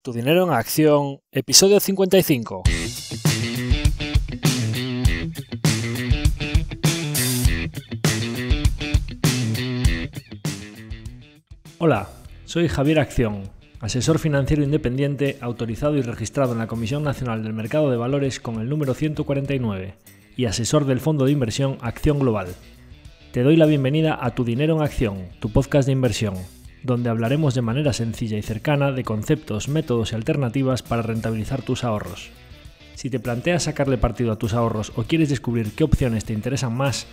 Tu dinero en acción, episodio 55. Hola, soy Javier Acción, asesor financiero independiente autorizado y registrado en la Comisión Nacional del Mercado de Valores con el número 149 y asesor del fondo de inversión Acción Global. Te doy la bienvenida a Tu dinero en acción, tu podcast de inversión, donde hablaremos de manera sencilla y cercana de conceptos, métodos y alternativas para rentabilizar tus ahorros. Si te planteas sacarle partido a tus ahorros o quieres descubrir qué opciones te interesan más,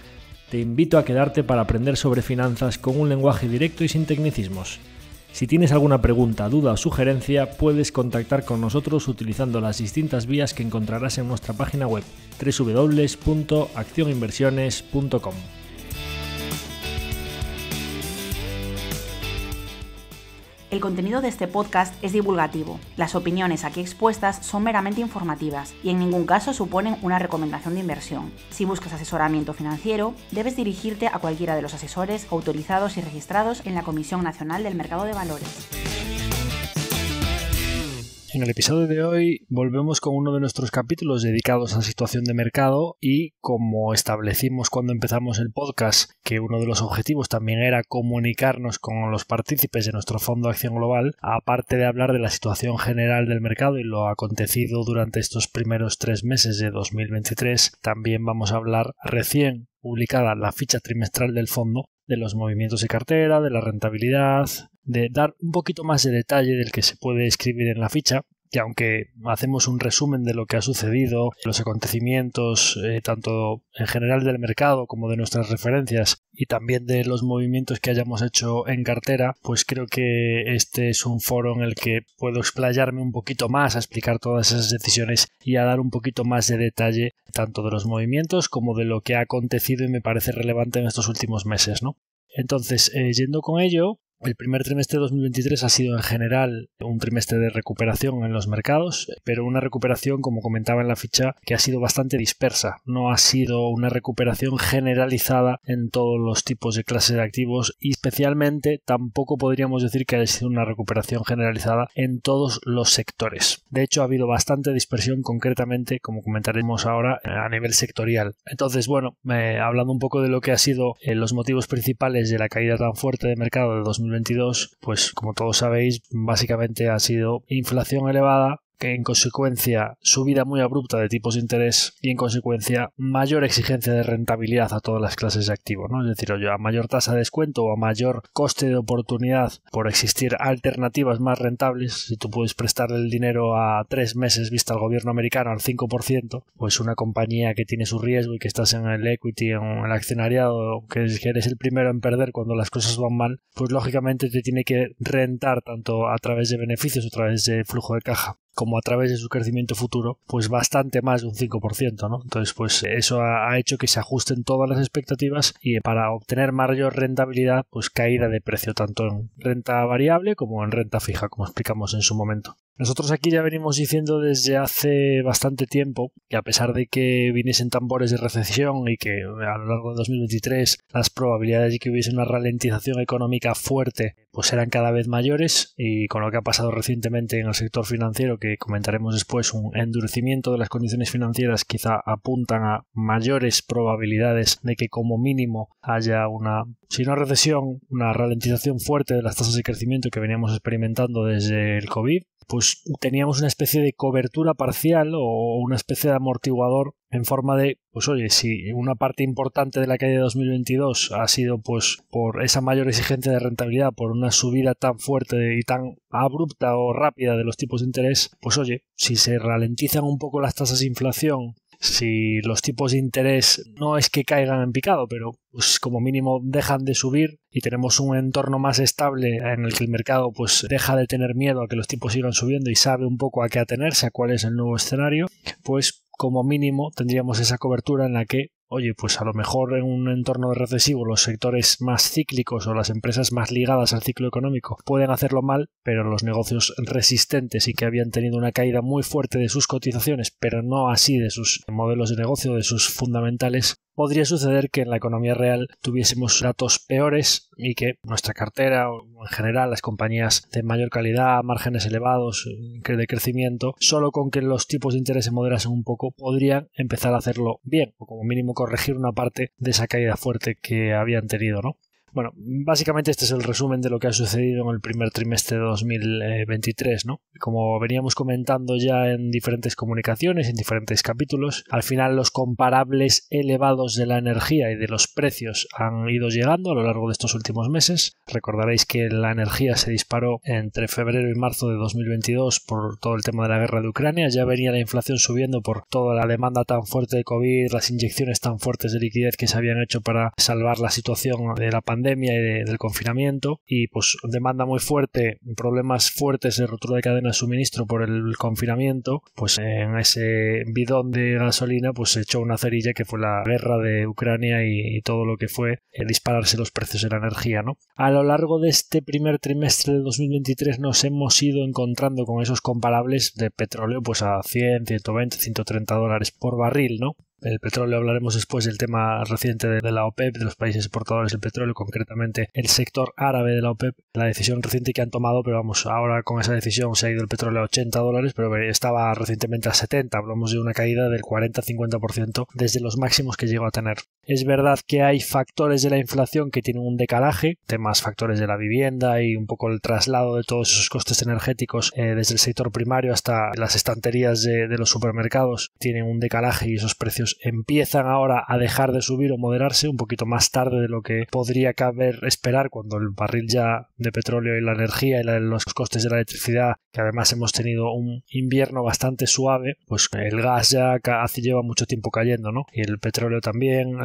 te invito a quedarte para aprender sobre finanzas con un lenguaje directo y sin tecnicismos. Si tienes alguna pregunta, duda o sugerencia, puedes contactar con nosotros utilizando las distintas vías que encontrarás en nuestra página web www.accioninversiones.com. El contenido de este podcast es divulgativo. Las opiniones aquí expuestas son meramente informativas y en ningún caso suponen una recomendación de inversión. Si buscas asesoramiento financiero, debes dirigirte a cualquiera de los asesores autorizados y registrados en la Comisión Nacional del Mercado de Valores. En el episodio de hoy volvemos con uno de nuestros capítulos dedicados a situación de mercado y como establecimos cuando empezamos el podcast que uno de los objetivos también era comunicarnos con los partícipes de nuestro Fondo Acción Global, aparte de hablar de la situación general del mercado y lo acontecido durante estos primeros 3 meses de 2023, también vamos a hablar recién publicada la ficha trimestral del fondo, de los movimientos de cartera, de la rentabilidad, de dar un poquito más de detalle del que se puede escribir en la ficha, que aunque hacemos un resumen de lo que ha sucedido, los acontecimientos tanto en general del mercado como de nuestras referencias y también de los movimientos que hayamos hecho en cartera, pues creo que este es un foro en el que puedo explayarme un poquito más a explicar todas esas decisiones y a dar un poquito más de detalle tanto de los movimientos como de lo que ha acontecido y me parece relevante en estos últimos meses, ¿no? Entonces, yendo con ello, el primer trimestre de 2023 ha sido en general un trimestre de recuperación en los mercados, pero una recuperación, como comentaba en la ficha, que ha sido bastante dispersa. No ha sido una recuperación generalizada en todos los tipos de clase de activos y especialmente tampoco podríamos decir que haya sido una recuperación generalizada en todos los sectores. De hecho, ha habido bastante dispersión concretamente, como comentaremos ahora, a nivel sectorial. Entonces, bueno, hablando un poco de lo que ha sido los motivos principales de la caída tan fuerte de mercado de 2022, pues como todos sabéis, básicamente ha sido inflación elevada, que en consecuencia subida muy abrupta de tipos de interés y en consecuencia mayor exigencia de rentabilidad a todas las clases de activos, ¿no? Es decir, a mayor tasa de descuento o a mayor coste de oportunidad por existir alternativas más rentables. Si tú puedes prestarle el dinero a 3 meses vista al gobierno americano al 5%, pues una compañía que tiene su riesgo y que estás en el equity, en el accionariado, que eres el primero en perder cuando las cosas van mal, pues lógicamente te tiene que rentar tanto a través de beneficios o a través de flujo de caja como a través de su crecimiento futuro, pues bastante más de un 5%, ¿no? Entonces, pues eso ha hecho que se ajusten todas las expectativas y para obtener mayor rentabilidad, pues caída de precio tanto en renta variable como en renta fija, como explicamos en su momento. Nosotros aquí ya venimos diciendo desde hace bastante tiempo que a pesar de que viniesen tambores de recesión y que a lo largo de 2023 las probabilidades de que hubiese una ralentización económica fuerte pues eran cada vez mayores y con lo que ha pasado recientemente en el sector financiero, que comentaremos después, un endurecimiento de las condiciones financieras quizá apuntan a mayores probabilidades de que como mínimo haya si no recesión, una ralentización fuerte de las tasas de crecimiento que veníamos experimentando desde el COVID. Pues teníamos una especie de cobertura parcial o una especie de amortiguador en forma de, pues oye, si una parte importante de la caída de 2022 ha sido pues por esa mayor exigencia de rentabilidad, por una subida tan fuerte y tan abrupta o rápida de los tipos de interés, pues oye, si se ralentizan un poco las tasas de inflación, si los tipos de interés no es que caigan en picado, pero pues como mínimo dejan de subir y tenemos un entorno más estable en el que el mercado pues deja de tener miedo a que los tipos sigan subiendo y sabe un poco a qué atenerse, a cuál es el nuevo escenario, pues como mínimo tendríamos esa cobertura en la que, oye, pues a lo mejor en un entorno recesivo los sectores más cíclicos o las empresas más ligadas al ciclo económico pueden hacerlo mal, pero los negocios resistentes y que habían tenido una caída muy fuerte de sus cotizaciones, pero no así de sus modelos de negocio, de sus fundamentales, podría suceder que en la economía real tuviésemos datos peores y que nuestra cartera o en general las compañías de mayor calidad, márgenes elevados de crecimiento, solo con que los tipos de interés se moderasen un poco podrían empezar a hacerlo bien o como mínimo corregir una parte de esa caída fuerte que habían tenido, ¿no? Bueno, básicamente este es el resumen de lo que ha sucedido en el primer trimestre de 2023, ¿no? Como veníamos comentando ya en diferentes comunicaciones, en diferentes capítulos, al final los comparables elevados de la energía y de los precios han ido llegando a lo largo de estos últimos meses. Recordaréis que la energía se disparó entre febrero y marzo de 2022 por todo el tema de la guerra de Ucrania. Ya venía la inflación subiendo por toda la demanda tan fuerte de COVID, las inyecciones tan fuertes de liquidez que se habían hecho para salvar la situación de la pandemia y del confinamiento, y pues demanda muy fuerte, problemas fuertes de rotura de cadena de suministro por el confinamiento. Pues en ese bidón de gasolina pues se echó una cerilla que fue la guerra de Ucrania y todo lo que fue dispararse los precios de la energía, ¿no? A lo largo de este primer trimestre de 2023 nos hemos ido encontrando con esos comparables de petróleo pues a 100, 120, 130 dólares por barril, ¿no? El petróleo hablaremos después del tema reciente de la OPEP, de los países exportadores del petróleo, concretamente el sector árabe de la OPEP, la decisión reciente que han tomado, pero vamos, ahora con esa decisión se ha ido el petróleo a 80 dólares, pero estaba recientemente a 70, hablamos de una caída del 40-50% desde los máximos que llegó a tener. Es verdad que hay factores de la inflación que tienen un decalaje, temas factores de la vivienda y un poco el traslado de todos esos costes energéticos desde el sector primario hasta las estanterías de los supermercados, tienen un decalaje y esos precios empiezan ahora a dejar de subir o moderarse un poquito más tarde de lo que podría caber esperar cuando el barril ya de petróleo y la energía y los costes de la electricidad, que además hemos tenido un invierno bastante suave, pues el gas ya lleva mucho tiempo cayendo, ¿no? Y el petróleo también,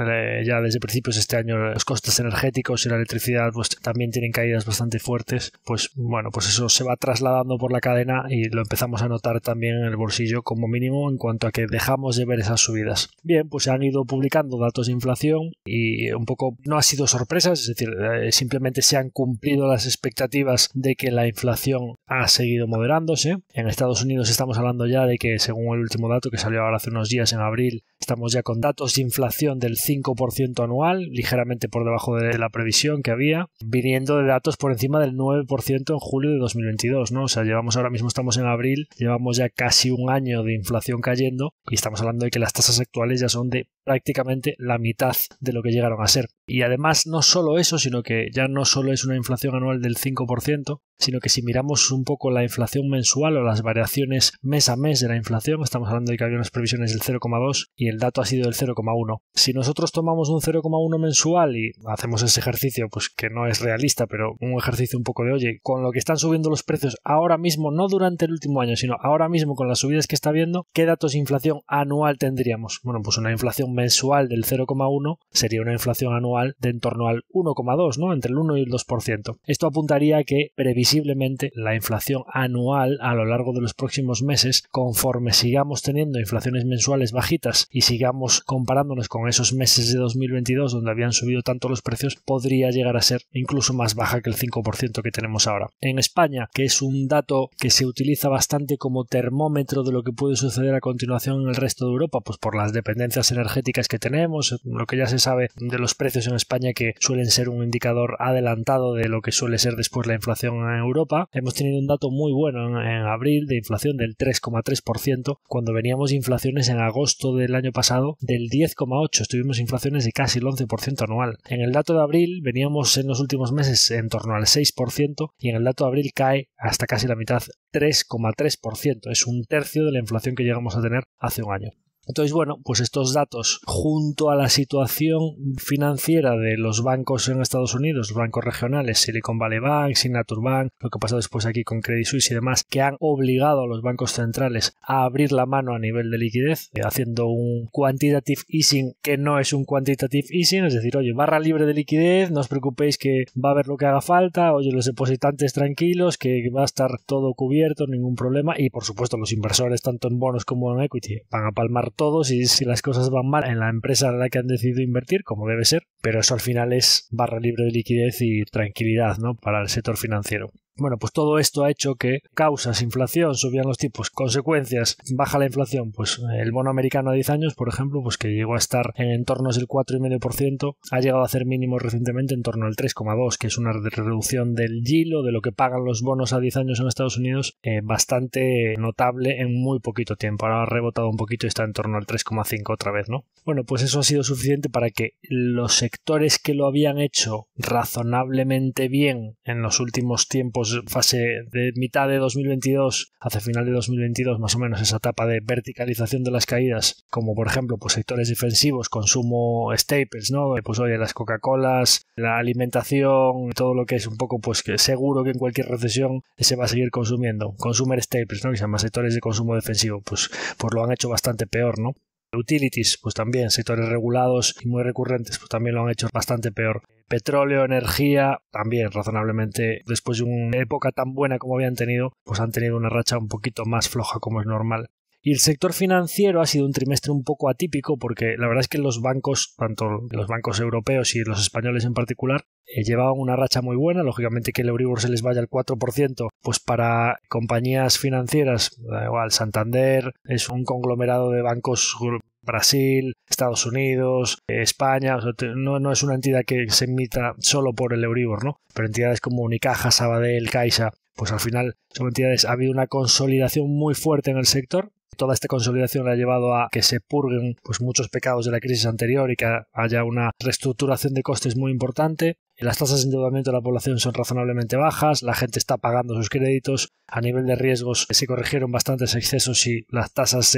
ya desde principios de este año los costes energéticos y la electricidad pues también tienen caídas bastante fuertes. Pues bueno, pues eso se va trasladando por la cadena y lo empezamos a notar también en el bolsillo como mínimo en cuanto a que dejamos de ver esas subidas. Bien, pues se han ido publicando datos de inflación y un poco no ha sido sorpresas, es decir, simplemente se han cumplido las expectativas de que la inflación ha seguido moderándose. En Estados Unidos estamos hablando ya de que, según el último dato que salió ahora hace unos días en abril, estamos ya con datos de inflación del 5% anual, ligeramente por debajo de la previsión que había, viniendo de datos por encima del 9% en julio de 2022, ¿no? O sea, ahora mismo estamos en abril, llevamos ya casi un año de inflación cayendo y estamos hablando de que las tasas actuales ya son de prácticamente la mitad de lo que llegaron a ser. Y además no solo eso, sino que ya no solo es una inflación anual del 5%, sino que si miramos un poco la inflación mensual o las variaciones mes a mes de la inflación, estamos hablando de que había unas previsiones del 0,2 y el dato ha sido del 0,1. Si nosotros tomamos un 0,1 mensual y hacemos ese ejercicio, pues que no es realista, pero un ejercicio un poco de, oye, con lo que están subiendo los precios ahora mismo, no durante el último año, sino ahora mismo con las subidas que está habiendo, ¿qué datos de inflación anual tendríamos? Bueno, pues una inflación mensual del 0,1 sería una inflación anual de en torno al 1,2, ¿no? Entre el 1 y el 2%. Esto apuntaría a que previsiblemente la inflación anual a lo largo de los próximos meses, conforme sigamos teniendo inflaciones mensuales bajitas y sigamos comparándonos con esos meses de 2022 donde habían subido tanto los precios, podría llegar a ser incluso más baja que el 5% que tenemos ahora. En España, que es un dato que se utiliza bastante como termómetro de lo que puede suceder a continuación en el resto de Europa, pues por las dependencias energéticas que tenemos, lo que ya se sabe de los precios en España, que suelen ser un indicador adelantado de lo que suele ser después la inflación en Europa. Hemos tenido un dato muy bueno en abril de inflación del 3,3%, cuando veníamos de inflaciones en agosto del año pasado del 10,8%. Estuvimos inflaciones de casi el 11% anual. En el dato de abril veníamos en los últimos meses en torno al 6% y en el dato de abril cae hasta casi la mitad, 3,3%. Es un tercio de la inflación que llegamos a tener hace un año. Entonces, bueno, pues estos datos, junto a la situación financiera de los bancos en Estados Unidos, los bancos regionales, Silicon Valley Bank, Signature Bank, lo que ha pasado después aquí con Credit Suisse y demás, que han obligado a los bancos centrales a abrir la mano a nivel de liquidez, haciendo un quantitative easing que no es un quantitative easing, es decir, oye, barra libre de liquidez, no os preocupéis que va a haber lo que haga falta, oye, los depositantes tranquilos, que va a estar todo cubierto, ningún problema, y por supuesto los inversores, tanto en bonos como en equity, van a palmar todos y si las cosas van mal en la empresa en la que han decidido invertir, como debe ser, pero eso al final es barra libre de liquidez y tranquilidad, ¿no?, para el sector financiero. Bueno, pues todo esto ha hecho que causas, inflación, subían los tipos, consecuencias, baja la inflación, pues el bono americano a 10 años, por ejemplo, pues que llegó a estar en entornos del 4,5%, ha llegado a hacer mínimos recientemente en torno al 3,2%, que es una reducción del yield o de lo que pagan los bonos a 10 años en Estados Unidos, bastante notable en muy poquito tiempo. Ahora ha rebotado un poquito y está en torno al 3,5% otra vez, ¿no? Bueno, pues eso ha sido suficiente para que los sectores que lo habían hecho razonablemente bien en los últimos tiempos, fase de mitad de 2022 hacia final de 2022, más o menos esa etapa de verticalización de las caídas, como por ejemplo pues sectores defensivos, consumo staples, ¿no? Pues oye, las Coca-Colas, la alimentación, todo lo que es un poco pues que seguro que en cualquier recesión se va a seguir consumiendo. Consumer staples, ¿no? Que se llama sectores de consumo defensivo, pues lo han hecho bastante peor, ¿no? Utilities, pues también sectores regulados y muy recurrentes, pues también lo han hecho bastante peor. Petróleo, energía, también razonablemente, después de una época tan buena como habían tenido, pues han tenido una racha un poquito más floja como es normal. Y el sector financiero ha sido un trimestre un poco atípico porque la verdad es que los bancos, tanto los bancos europeos y los españoles en particular, llevaban una racha muy buena. Lógicamente que el Euribor se les vaya al 4%, pues para compañías financieras, da igual, Santander es un conglomerado de bancos, Brasil, Estados Unidos, España, o sea, no es una entidad que se emita solo por el Euribor, ¿no? Pero entidades como Unicaja, Sabadell, Caixa, pues al final son entidades, ha habido una consolidación muy fuerte en el sector. Toda esta consolidación le ha llevado a que se purguen pues muchos pecados de la crisis anterior y que haya una reestructuración de costes muy importante. Las tasas de endeudamiento de la población son razonablemente bajas, la gente está pagando sus créditos, a nivel de riesgos se corrigieron bastantes excesos y las tasas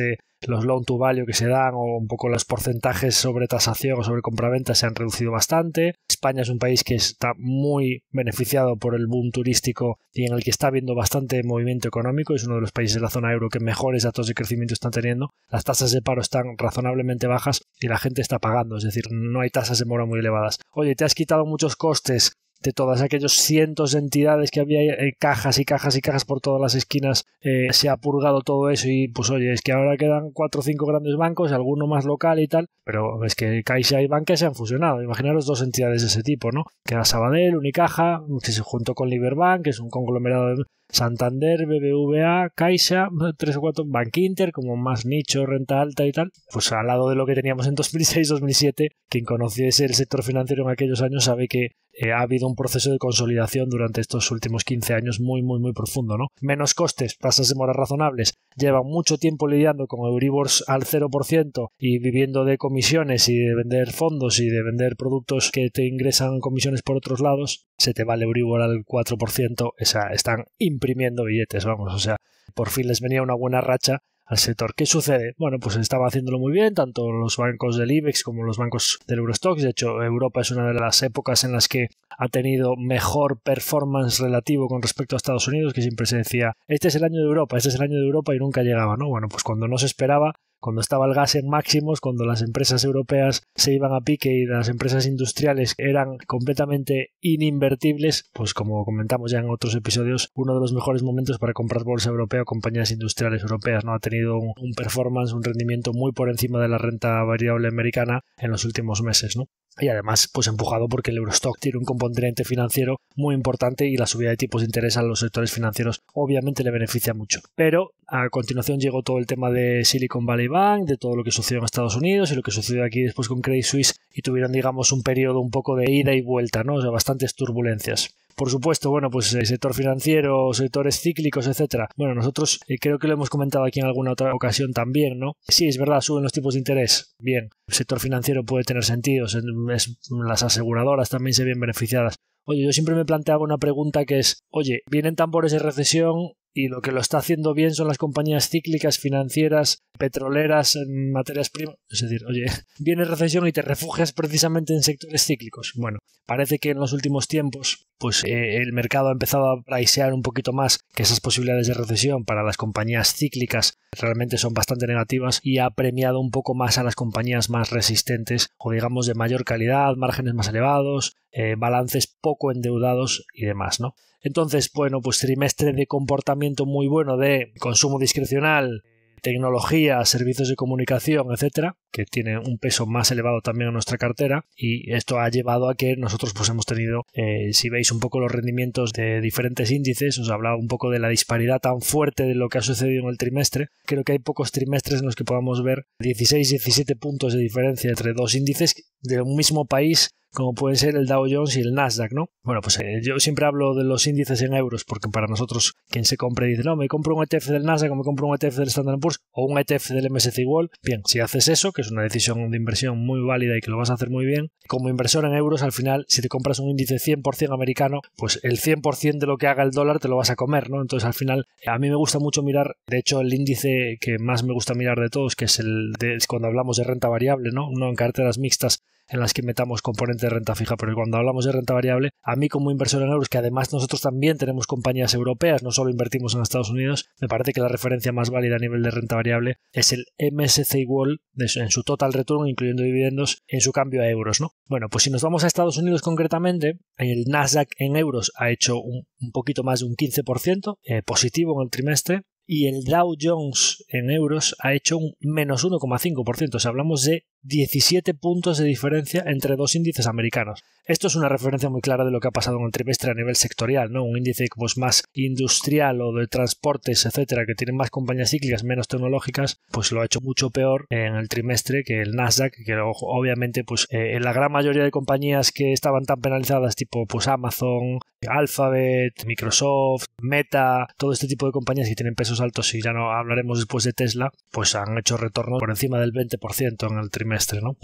los loan to value que se dan o un poco los porcentajes sobre tasación o sobre compraventa se han reducido bastante. España es un país que está muy beneficiado por el boom turístico y en el que está habiendo bastante movimiento económico. Es uno de los países de la zona euro que mejores datos de crecimiento están teniendo. Las tasas de paro están razonablemente bajas y la gente está pagando, es decir, no hay tasas de mora muy elevadas. Oye, te has quitado muchos costes de todos aquellos cientos de entidades que había, cajas y cajas y cajas por todas las esquinas, se ha purgado todo eso y pues oye, es que ahora quedan 4 o 5 grandes bancos, alguno más local y tal, pero es que Caixa y Bankia se han fusionado. Imaginaros dos entidades de ese tipo, ¿no? Queda Sabadell, Unicaja, que se juntó con Liberbank, que es un conglomerado de Santander, BBVA, Caixa, 3 o 4, Bankinter, como más nicho, renta alta y tal, pues al lado de lo que teníamos en 2006-2007, quien conociese el sector financiero en aquellos años sabe que ha habido un proceso de consolidación durante estos últimos 15 años muy profundo, ¿no? Menos costes, tasas de mora razonables, llevan mucho tiempo lidiando con Euribors al 0% y viviendo de comisiones y de vender fondos y de vender productos que te ingresan comisiones por otros lados, se te va el Euribor al 4%, están imprimiendo billetes, vamos, o sea, por fin les venía una buena racha al sector. ¿Qué sucede? Bueno, pues estaba haciéndolo muy bien, tanto los bancos del IBEX como los bancos del Eurostoxx. De hecho, Europa es una de las épocas en las que ha tenido mejor performance relativo con respecto a Estados Unidos, que siempre se decía, este es el año de Europa, este es el año de Europa, y nunca llegaba, ¿no? Bueno, pues cuando no se esperaba, cuando estaba el gas en máximos, cuando las empresas europeas se iban a pique y las empresas industriales eran completamente ininvertibles, pues como comentamos ya en otros episodios, uno de los mejores momentos para comprar bolsa europea o compañías industriales europeas, ¿no? Ha tenido un performance, un rendimiento muy por encima de la renta variable americana en los últimos meses, ¿no? Y además, pues empujado porque el Eurostoxx tiene un componente financiero muy importante y la subida de tipos de interés a los sectores financieros obviamente le beneficia mucho. Pero a continuación llegó todo el tema de Silicon Valley Bank, de todo lo que sucedió en Estados Unidos y lo que sucedió aquí después con Credit Suisse, y tuvieron, digamos, un periodo un poco de ida y vuelta, ¿no? O sea, bastantes turbulencias. Por supuesto, bueno, pues el sector financiero, sectores cíclicos, etcétera. Bueno, nosotros creo que lo hemos comentado aquí en alguna otra ocasión también, ¿no? Sí, es verdad, suben los tipos de interés. Bien, el sector financiero puede tener sentido, las aseguradoras también se ven beneficiadas. Oye, yo siempre me planteaba una pregunta que es, oye, vienen tambores de recesión y lo que lo está haciendo bien son las compañías cíclicas, financieras, petroleras, en materias primas. Es decir, oye, viene recesión y te refugias precisamente en sectores cíclicos. Bueno, parece que en los últimos tiempos pues el mercado ha empezado a pricear un poquito más que esas posibilidades de recesión para las compañías cíclicas realmente son bastante negativas y ha premiado un poco más a las compañías más resistentes o digamos de mayor calidad, márgenes más elevados, balances poco endeudados y demás, ¿no? Entonces, bueno, pues trimestre de comportamiento muy bueno de consumo discrecional, tecnología, servicios de comunicación, etcétera, que tienen un peso más elevado también en nuestra cartera, y esto ha llevado a que nosotros pues hemos tenido, si veis un poco los rendimientos de diferentes índices, os hablaba un poco de la disparidad tan fuerte de lo que ha sucedido en el trimestre. Creo que hay pocos trimestres en los que podamos ver 16-17 puntos de diferencia entre dos índices de un mismo país, como pueden ser el Dow Jones y el Nasdaq, ¿no? Bueno, pues yo siempre hablo de los índices en euros, porque para nosotros, quien se compre dice, no, me compro un ETF del Nasdaq o me compro un ETF del Standard & Poor's o un ETF del MSCI World. Bien, si haces eso, que es una decisión de inversión muy válida y que lo vas a hacer muy bien, como inversor en euros, al final, si te compras un índice 100% americano, pues el 100% de lo que haga el dólar te lo vas a comer, ¿no? Entonces, al final, a mí me gusta mucho mirar, de hecho, el índice que más me gusta mirar de todos, que es cuando hablamos de renta variable, ¿no? No en carteras mixtas en las que metamos componente de renta fija, pero cuando hablamos de renta variable, a mí como inversor en euros, que además nosotros también tenemos compañías europeas, no solo invertimos en Estados Unidos, me parece que la referencia más válida a nivel de renta variable es el MSCI World en su total return, incluyendo dividendos, en su cambio a euros, ¿no? Bueno, pues si nos vamos a Estados Unidos concretamente, el Nasdaq en euros ha hecho un poquito más de un 15% positivo en el trimestre, y el Dow Jones en euros ha hecho un menos 1,5%, o sea, hablamos de 17 puntos de diferencia entre dos índices americanos. Esto es una referencia muy clara de lo que ha pasado en el trimestre a nivel sectorial, ¿no? Un índice pues, más industrial o de transportes, etcétera, que tiene más compañías cíclicas, menos tecnológicas, pues lo ha hecho mucho peor en el trimestre que el Nasdaq, que obviamente pues en la gran mayoría de compañías que estaban tan penalizadas, tipo pues Amazon, Alphabet, Microsoft, Meta, todo este tipo de compañías que tienen pesos altos, y ya no hablaremos después de Tesla, pues han hecho retornos por encima del 20% en el trimestre, ¿no?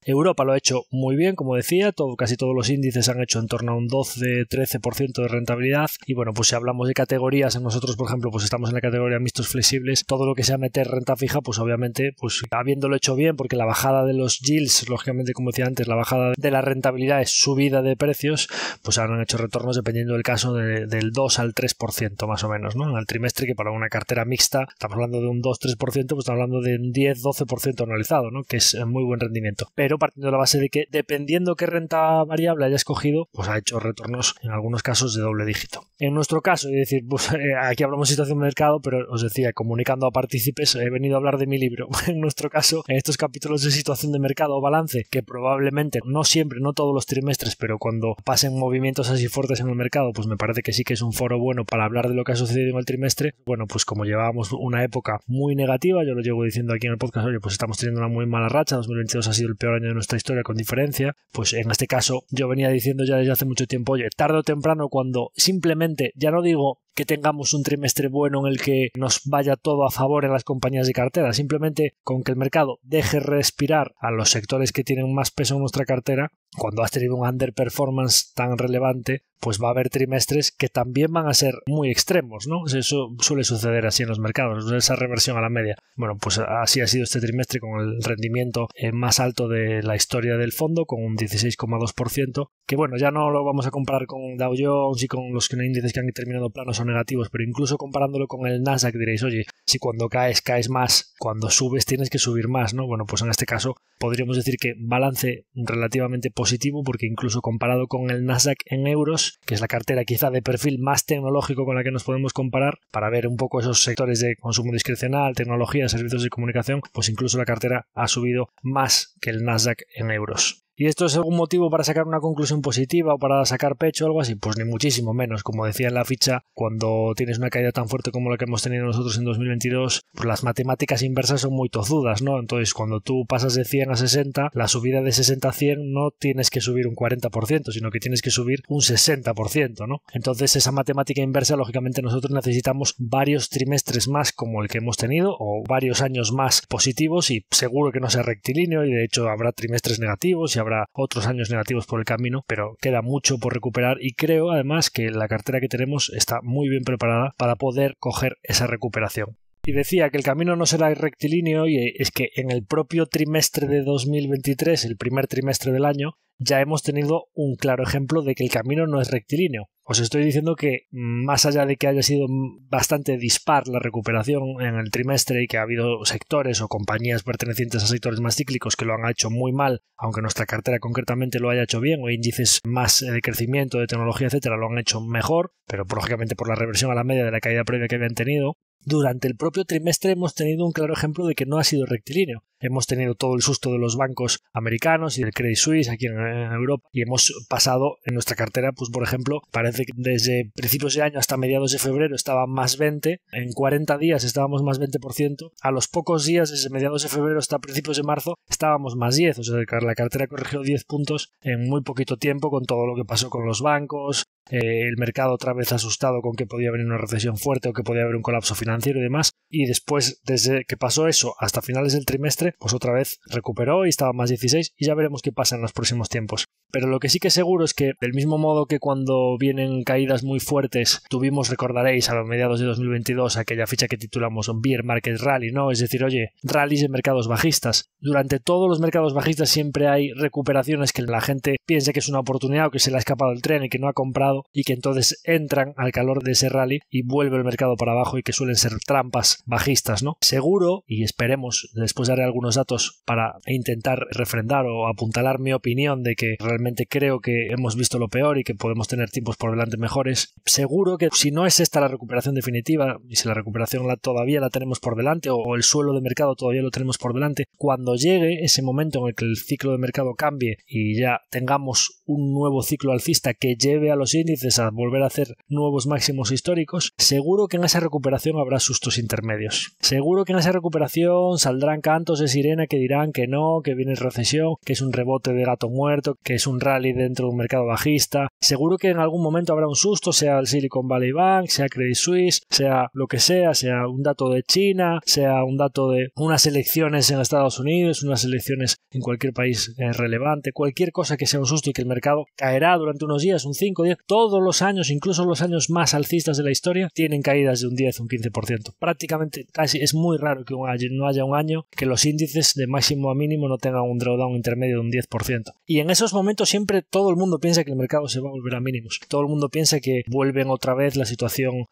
Europa lo ha hecho muy bien, como decía, casi todos los índices han hecho en torno a un 12-13% de rentabilidad, y bueno, pues si hablamos de categorías, nosotros por ejemplo pues estamos en la categoría mixtos flexibles, todo lo que sea meter renta fija, pues obviamente pues habiéndolo hecho bien, porque la bajada de los yields, lógicamente como decía antes, la bajada de la rentabilidad es subida de precios, pues han hecho retornos dependiendo del caso del 2 al 3% más o menos, ¿no? En el trimestre, que para una cartera mixta estamos hablando de un 2-3%, pues estamos hablando de un 10-12% anualizado, ¿no? Que es muy buen rendimiento, pero partiendo de la base de que dependiendo qué renta variable hayas cogido, pues ha hecho retornos en algunos casos de doble dígito. En nuestro caso, es decir, pues, aquí hablamos de situación de mercado, pero os decía, comunicando a partícipes, he venido a hablar de mi libro. En nuestro caso, en estos capítulos de situación de mercado o balance, que probablemente no siempre, no todos los trimestres, pero cuando pasen movimientos así fuertes en el mercado, pues me parece que sí que es un foro bueno para hablar de lo que ha sucedido en el trimestre. Bueno, pues como llevábamos una época muy negativa, yo lo llevo diciendo aquí en el podcast, oye, pues estamos teniendo una muy mala racha, 2022 ha sido el peor año de nuestra historia con diferencia, pues en este caso yo venía diciendo ya desde hace mucho tiempo, oye, tarde o temprano, cuando simplemente, ya no digo que tengamos un trimestre bueno en el que nos vaya todo a favor en las compañías de cartera, simplemente con que el mercado deje respirar a los sectores que tienen más peso en nuestra cartera, cuando has tenido un underperformance tan relevante, pues va a haber trimestres que también van a ser muy extremos, ¿no? Eso suele suceder así en los mercados, esa reversión a la media. Bueno, pues así ha sido este trimestre, con el rendimiento más alto de la historia del fondo, con un 16,2%, que bueno, ya no lo vamos a comparar con Dow Jones y con los índices que han terminado planos o negativos, pero incluso comparándolo con el Nasdaq diréis, oye, si cuando caes más, cuando subes tienes que subir más, ¿no? Bueno, pues en este caso podríamos decir que balance relativamente positivo, porque incluso comparado con el Nasdaq en euros, que es la cartera quizá de perfil más tecnológico con la que nos podemos comparar, para ver un poco esos sectores de consumo discrecional, tecnología, servicios de comunicación, pues incluso la cartera ha subido más que el Nasdaq en euros. ¿Y esto es algún motivo para sacar una conclusión positiva o para sacar pecho o algo así? Pues ni muchísimo menos. Como decía en la ficha, cuando tienes una caída tan fuerte como la que hemos tenido nosotros en 2022, pues las matemáticas inversas son muy tozudas, ¿no? Entonces, cuando tú pasas de 100 a 60, la subida de 60 a 100 no tienes que subir un 40%, sino que tienes que subir un 60%, ¿no? Entonces, esa matemática inversa, lógicamente, nosotros necesitamos varios trimestres más como el que hemos tenido, o varios años más positivos, y seguro que no sea rectilíneo, y de hecho habrá trimestres negativos y habrá otros años negativos por el camino, pero queda mucho por recuperar, y creo además que la cartera que tenemos está muy bien preparada para poder coger esa recuperación. Y decía que el camino no será rectilíneo, y es que en el propio trimestre de 2023, el primer trimestre del año, ya hemos tenido un claro ejemplo de que el camino no es rectilíneo. Os estoy diciendo que, más allá de que haya sido bastante dispar la recuperación en el trimestre y que ha habido sectores o compañías pertenecientes a sectores más cíclicos que lo han hecho muy mal, aunque nuestra cartera concretamente lo haya hecho bien, o índices más de crecimiento, de tecnología, etcétera, lo han hecho mejor, pero lógicamente por la reversión a la media de la caída previa que habían tenido, durante el propio trimestre hemos tenido un claro ejemplo de que no ha sido rectilíneo. Hemos tenido todo el susto de los bancos americanos y del Credit Suisse aquí en Europa y hemos pasado en nuestra cartera, pues por ejemplo, parece que desde principios de año hasta mediados de febrero estaba más 20, en 40 días estábamos más 20%, a los pocos días desde mediados de febrero hasta principios de marzo estábamos más 10, o sea, la cartera corrigió 10 puntos en muy poquito tiempo con todo lo que pasó con los bancos, el mercado otra vez asustado con que podía venir una recesión fuerte o que podía haber un colapso financiero y demás, y después, desde que pasó eso hasta finales del trimestre, pues otra vez recuperó y estaba más 16 y ya veremos qué pasa en los próximos tiempos. Pero lo que sí que es seguro es que, del mismo modo que cuando vienen caídas muy fuertes, tuvimos, recordaréis, a mediados de 2022 aquella ficha que titulamos Bear Market Rally, ¿no? Es decir, oye, rallies en mercados bajistas. Durante todos los mercados bajistas siempre hay recuperaciones que la gente piensa que es una oportunidad o que se le ha escapado el tren y que no ha comprado y que entonces entran al calor de ese rally y vuelve el mercado para abajo y que suelen ser trampas bajistas, ¿no? Seguro, y esperemos, después daré algunos datos para intentar refrendar o apuntalar mi opinión de que realmente creo que hemos visto lo peor y que podemos tener tiempos por delante mejores. Seguro que si no es esta la recuperación definitiva y si la recuperación todavía la tenemos por delante o el suelo de mercado todavía lo tenemos por delante, cuando llegue ese momento en el que el ciclo de mercado cambie y ya tengamos un nuevo ciclo alcista que lleve a los índices a volver a hacer nuevos máximos históricos, seguro que en esa recuperación habrá sustos intermedios. Seguro que en esa recuperación saldrán cantos de sirena que dirán que no, que viene recesión, que es un rebote de gato muerto, que es un rally dentro de un mercado bajista. Seguro que en algún momento habrá un susto, sea el Silicon Valley Bank, sea Credit Suisse, sea lo que sea un dato de China, sea un dato de unas elecciones en Estados Unidos, unas elecciones en cualquier país relevante, cualquier cosa que sea un susto y que el mercado caerá durante unos días, un 5, 10, todos los años, incluso los años más alcistas de la historia, tienen caídas de un 10, un 15%. Prácticamente casi es muy raro que no haya un año que los índices de máximo a mínimo no tengan un drawdown intermedio de un 10%. Y en esos momentos siempre todo el mundo piensa que el mercado se va a volver a mínimos. Todo el mundo piensa que vuelven otra vez la situación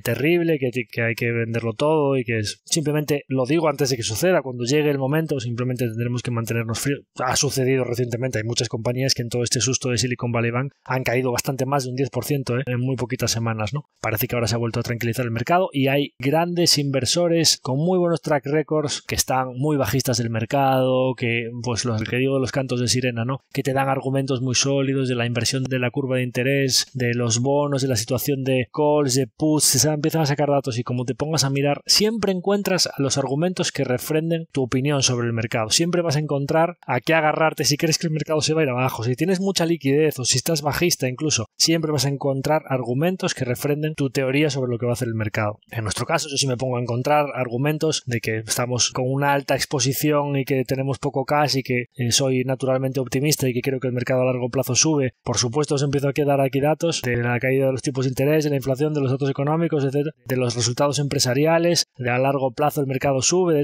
terrible, que hay que venderlo todo y que simplemente lo digo antes de que suceda. Cuando llegue el momento simplemente tendremos que mantenernos fríos. Ha sucedido recientemente, hay muchas compañías que en todo este susto de Silicon Valley Bank han caído bastante más de un 10% en muy poquitas semanas, ¿no? Parece que ahora se ha vuelto a tranquilizar el mercado y hay grandes inversores con muy buenos track records que están muy bajistas del mercado, que pues lo que digo de los cantos de sirena, ¿no? Que te dan argumentos muy sólidos de la inversión de la curva de interés, de los bonos, de la situación de calls, de puts. Se empiezan a sacar datos y como te pongas a mirar, siempre encuentras los argumentos que refrenden tu opinión sobre el mercado. Siempre vas a encontrar a qué agarrarte si crees que el mercado se va a ir abajo. Si tienes mucha liquidez o si estás bajista incluso, siempre vas a encontrar argumentos que refrenden tu teoría sobre lo que va a hacer el mercado. En nuestro caso, yo sí me pongo a encontrar argumentos de que estamos con una alta exposición y que tenemos poco cash y que soy naturalmente optimista y que creo que el mercado a largo plazo sube. Por supuesto, os empiezo a quedar aquí datos de la caída de los tipos de interés, de la inflación, de los datos económicos, etcétera, de los resultados empresariales, de a largo plazo el mercado sube,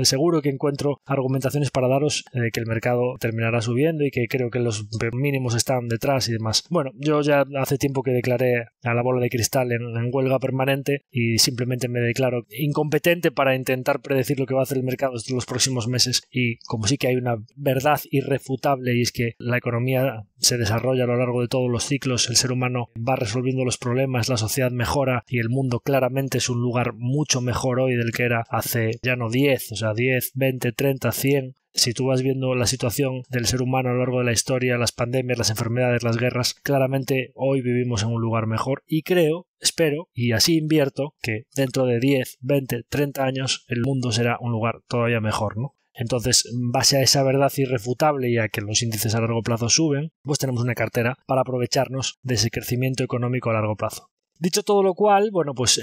seguro que encuentro argumentaciones para daros de que el mercado terminará subiendo y que creo que los mínimos están detrás y demás. Bueno, yo ya hace tiempo que declaré a la bola de cristal en huelga permanente y simplemente me declaro incompetente para intentar predecir lo que va a hacer el mercado en los próximos meses, y como sí que hay una verdad irrefutable y es que la economía se desarrolla a lo largo de todos los ciclos, el ser humano va resolviendo los problemas, la sociedad mejora y el mundo claramente es un lugar mucho mejor hoy del que era hace ya no 10, 20, 30, 100. Si tú vas viendo la situación del ser humano a lo largo de la historia, las pandemias, las enfermedades, las guerras, claramente hoy vivimos en un lugar mejor y creo, espero y así invierto que dentro de 10, 20, 30 años el mundo será un lugar todavía mejor, ¿no? Entonces, en base a esa verdad irrefutable y a que los índices a largo plazo suben, pues tenemos una cartera para aprovecharnos de ese crecimiento económico a largo plazo. Dicho todo lo cual, bueno, pues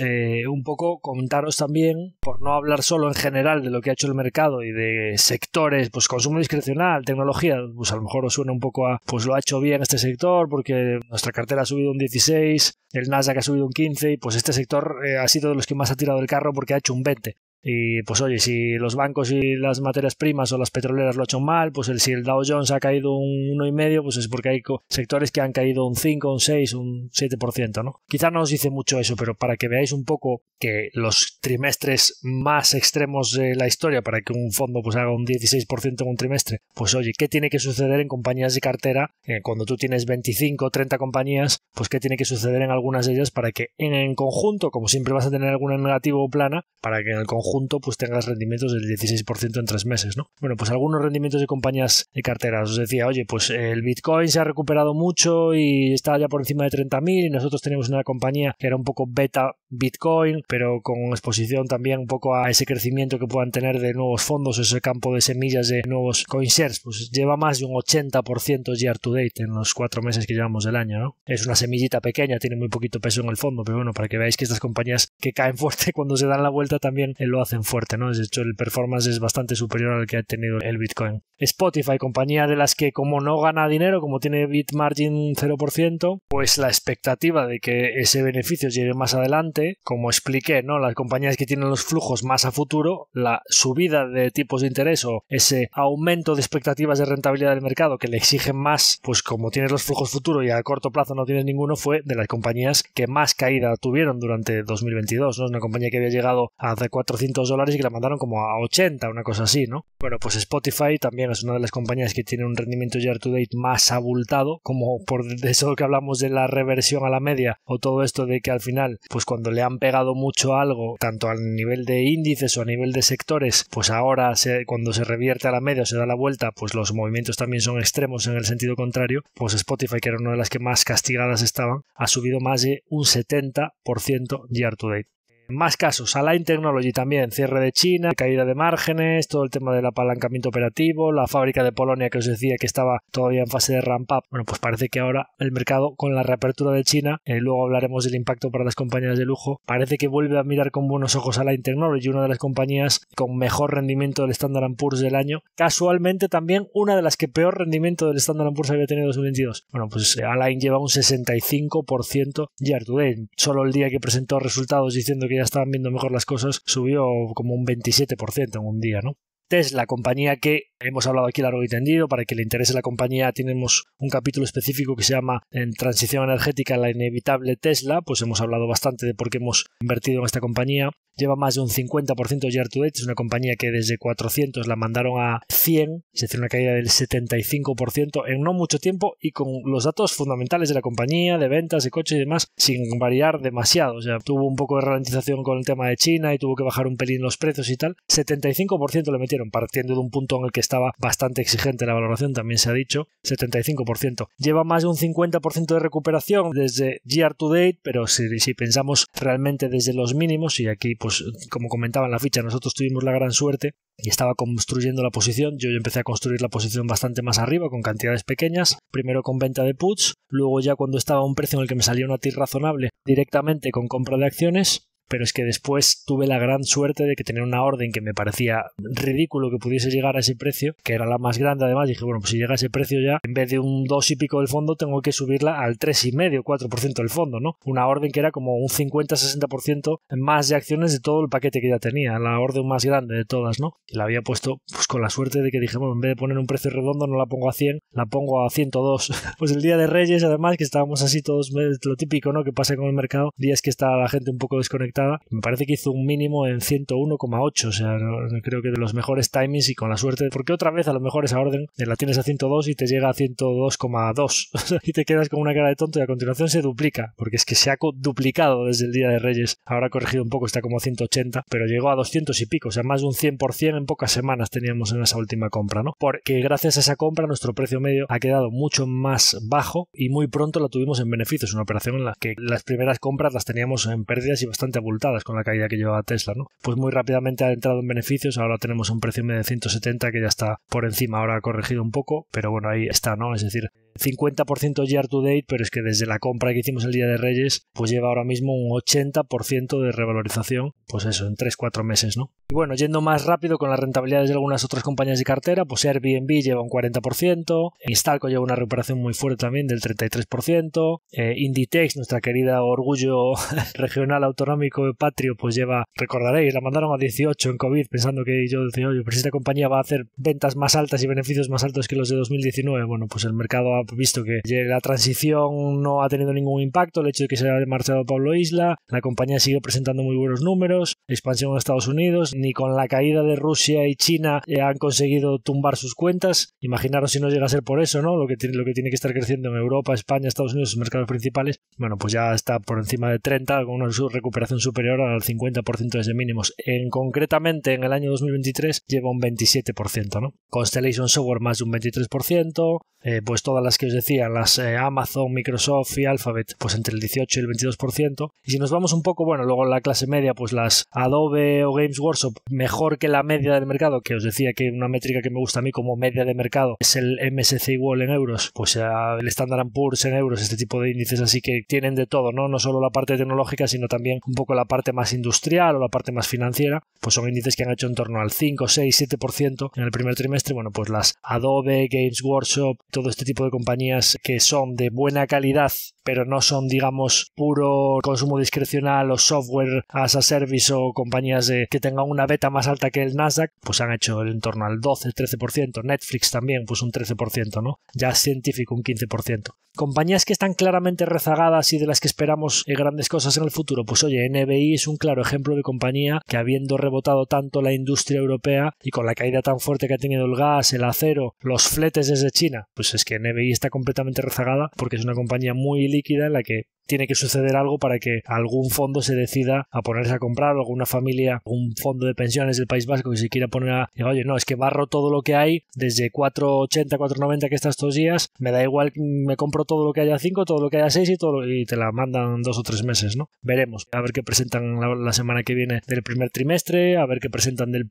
un poco comentaros también, por no hablar solo en general de lo que ha hecho el mercado y de sectores, pues consumo discrecional, tecnología, pues a lo mejor os suena un poco a, pues lo ha hecho bien este sector porque nuestra cartera ha subido un 16, el Nasdaq ha subido un 15 y pues este sector ha sido de los que más ha tirado el carro porque ha hecho un 20. Y pues oye, si los bancos y las materias primas o las petroleras lo han hecho mal, pues si el Dow Jones ha caído un 1,5, pues es porque hay sectores que han caído un 5, un 6, un 7%, ¿no? Quizá no os dice mucho eso, pero para que veáis un poco que los trimestres más extremos de la historia, para que un fondo pues haga un 16% en un trimestre, pues oye, ¿qué tiene que suceder en compañías de cartera? Cuando tú tienes 25 o 30 compañías, pues ¿qué tiene que suceder en algunas de ellas para que en conjunto, como siempre vas a tener alguna negativa o plana, para que en el conjunto pues tengas rendimientos del 16% en 3 meses, ¿no? Bueno, pues algunos rendimientos de compañías de cartera. Os decía, oye, pues el Bitcoin se ha recuperado mucho y está ya por encima de 30.000 y nosotros teníamos una compañía que era un poco beta Bitcoin, pero con exposición también un poco a ese crecimiento que puedan tener de nuevos fondos, ese campo de semillas de nuevos CoinShares, pues lleva más de un 80% year to date en los 4 meses que llevamos del año, ¿no? Es una semillita pequeña, tiene muy poquito peso en el fondo, pero bueno, para que veáis que estas compañías que caen fuerte cuando se dan la vuelta también lo hacen fuerte, ¿no? De hecho, el performance es bastante superior al que ha tenido el Bitcoin. Spotify, compañía de las que como no gana dinero, como tiene bit margin 0%, pues la expectativa de que ese beneficio llegue más adelante, como expliqué, ¿no? Las compañías que tienen los flujos más a futuro, la subida de tipos de interés o ese aumento de expectativas de rentabilidad del mercado que le exigen más, pues como tienes los flujos futuro y a corto plazo no tienes ninguno, fue de las compañías que más caída tuvieron durante 2022, ¿no? Es una compañía que había llegado a $400 y que la mandaron como a 80, una cosa así, ¿no? Bueno, pues Spotify también es una de las compañías que tiene un rendimiento year to date más abultado, como por eso que hablamos de la reversión a la media o todo esto de que al final, pues cuando le han pegado mucho algo, tanto a nivel de índices o a nivel de sectores, pues ahora cuando se revierte a la media o se da la vuelta, pues los movimientos también son extremos en el sentido contrario. Pues Spotify, que era una de las que más castigadas estaban, ha subido más de un 70% year to date. Más casos, Align Technology también, cierre de China, caída de márgenes, todo el tema del apalancamiento operativo, la fábrica de Polonia que os decía que estaba todavía en fase de ramp up. Bueno, pues parece que ahora el mercado con la reapertura de China, luego hablaremos del impacto para las compañías de lujo, parece que vuelve a mirar con buenos ojos Align Technology, una de las compañías con mejor rendimiento del Standard & Poor's del año, casualmente también una de las que peor rendimiento del Standard & Poor's había tenido en 2022. Bueno, pues Align lleva un 65% year to date. Solo el día que presentó resultados diciendo que ya estaban viendo mejor las cosas, subió como un 27% en un día, ¿no? Tesla, compañía que hemos hablado aquí largo y tendido. Para que le interese la compañía, tenemos un capítulo específico que se llama en transición energética, la inevitable Tesla. Pues hemos hablado bastante de por qué hemos invertido en esta compañía. Lleva más de un 50% year to date. Es una compañía que desde 400 la mandaron a 100, es decir, una caída del 75% en no mucho tiempo y con los datos fundamentales de la compañía, de ventas, de coches y demás, sin variar demasiado. O sea, tuvo un poco de ralentización con el tema de China y tuvo que bajar un pelín los precios y tal. 75% le metieron, partiendo de un punto en el que estaba bastante exigente la valoración, también se ha dicho, 75%. Lleva más de un 50% de recuperación desde year to date, pero si pensamos realmente desde los mínimos, y aquí pues como comentaba en la ficha, nosotros tuvimos la gran suerte y estaba construyendo la posición. Yo empecé a construir la posición bastante más arriba con cantidades pequeñas, primero con venta de puts, luego ya cuando estaba a un precio en el que me salía una TIR razonable directamente con compra de acciones. Pero es que después tuve la gran suerte de que tenía una orden que me parecía ridículo que pudiese llegar a ese precio, que era la más grande además. Dije, bueno, pues si llega a ese precio ya, en vez de un 2 y pico del fondo, tengo que subirla al 3,5, 4% del fondo, ¿no? Una orden que era como un 50-60% más de acciones de todo el paquete que ya tenía, la orden más grande de todas, ¿no? Y la había puesto pues con la suerte de que dije, bueno, en vez de poner un precio redondo no la pongo a 100, la pongo a 102. Pues el día de Reyes, además, que estábamos así todos, lo típico, ¿no?, que pasa con el mercado, días que está la gente un poco desconectada. Me parece que hizo un mínimo en 101,8, o sea, creo que de los mejores timings y con la suerte, porque otra vez a lo mejor esa orden la tienes a 102 y te llega a 102,2 y te quedas con una cara de tonto y a continuación se duplica, porque es que se ha duplicado desde el día de Reyes. Ahora ha corregido un poco, está como a 180, pero llegó a 200 y pico, o sea, más de un 100% en pocas semanas teníamos en esa última compra, ¿no? Porque gracias a esa compra nuestro precio medio ha quedado mucho más bajo y muy pronto la tuvimos en beneficios, una operación en la que las primeras compras las teníamos en pérdidas y bastante abultadas con la caída que llevaba Tesla, ¿no? Pues muy rápidamente ha entrado en beneficios, ahora tenemos un precio medio de 170 que ya está por encima, ahora ha corregido un poco, pero bueno, ahí está, ¿no? Es decir, 50% year to date, pero es que desde la compra que hicimos el día de Reyes, pues lleva ahora mismo un 80% de revalorización, pues eso, en 3-4 meses, ¿no? Y bueno, yendo más rápido con las rentabilidades de algunas otras compañías de cartera, pues Airbnb lleva un 40%, Instalco lleva una recuperación muy fuerte también del 33%, Inditex, nuestra querida orgullo regional autonómico, gráfico patrio pues recordaréis, la mandaron a 18 en COVID pensando que yo decía, oye, pero si esta compañía va a hacer ventas más altas y beneficios más altos que los de 2019, bueno, pues el mercado ha visto que la transición no ha tenido ningún impacto, el hecho de que se haya marchado Pablo Isla, la compañía sigue presentando muy buenos números, expansión en Estados Unidos, ni con la caída de Rusia y China han conseguido tumbar sus cuentas. Imaginaros si no llega a ser por eso, ¿no? Lo que tiene que estar creciendo en Europa, España, Estados Unidos, sus mercados principales, bueno, pues ya está por encima de 30, con una recuperación superior al 50% desde mínimos. Concretamente, en el año 2023 lleva un 27%, ¿no? Constellation Software más de un 23%, pues todas las que os decía, las Amazon, Microsoft y Alphabet, pues entre el 18 y el 22%. Y si nos vamos un poco, bueno, luego en la clase media, pues las Adobe o Games Workshop, mejor que la media del mercado, que os decía que una métrica que me gusta a mí como media de mercado es el MSCI World en euros, pues el Standard & Poor's en euros, este tipo de índices así que tienen de todo, ¿no? No solo la parte tecnológica, sino también un poco la parte más industrial o la parte más financiera, pues son índices que han hecho en torno al 5, 6, 7% en el primer trimestre. Bueno, pues las Adobe, Games Workshop, todo este tipo de compañías que son de buena calidad, pero no son, digamos, puro consumo discrecional o software as a service o compañías que tengan una beta más alta que el Nasdaq, pues han hecho en torno al 12-13%. Netflix también, pues un 13%, ¿no? Jazz Scientific un 15%. Compañías que están claramente rezagadas y de las que esperamos grandes cosas en el futuro, pues oye, NBI es un claro ejemplo de compañía que, habiendo rebotado tanto la industria europea y con la caída tan fuerte que ha tenido el gas, el acero, los fletes desde China, pues es que NBI está completamente rezagada porque es una compañía muy líquida en la que tiene que suceder algo para que algún fondo se decida a ponerse a comprar, o alguna familia, un fondo de pensiones del País Vasco que se quiera poner a decir, oye, no, es que barro todo lo que hay desde 4,80, 4,90 que está estos días, me da igual, me compro todo lo que haya 5, todo lo que haya 6 y te la mandan 2 o 3 meses, ¿no? Veremos, a ver qué presentan la semana que viene del primer trimestre, a ver qué presentan del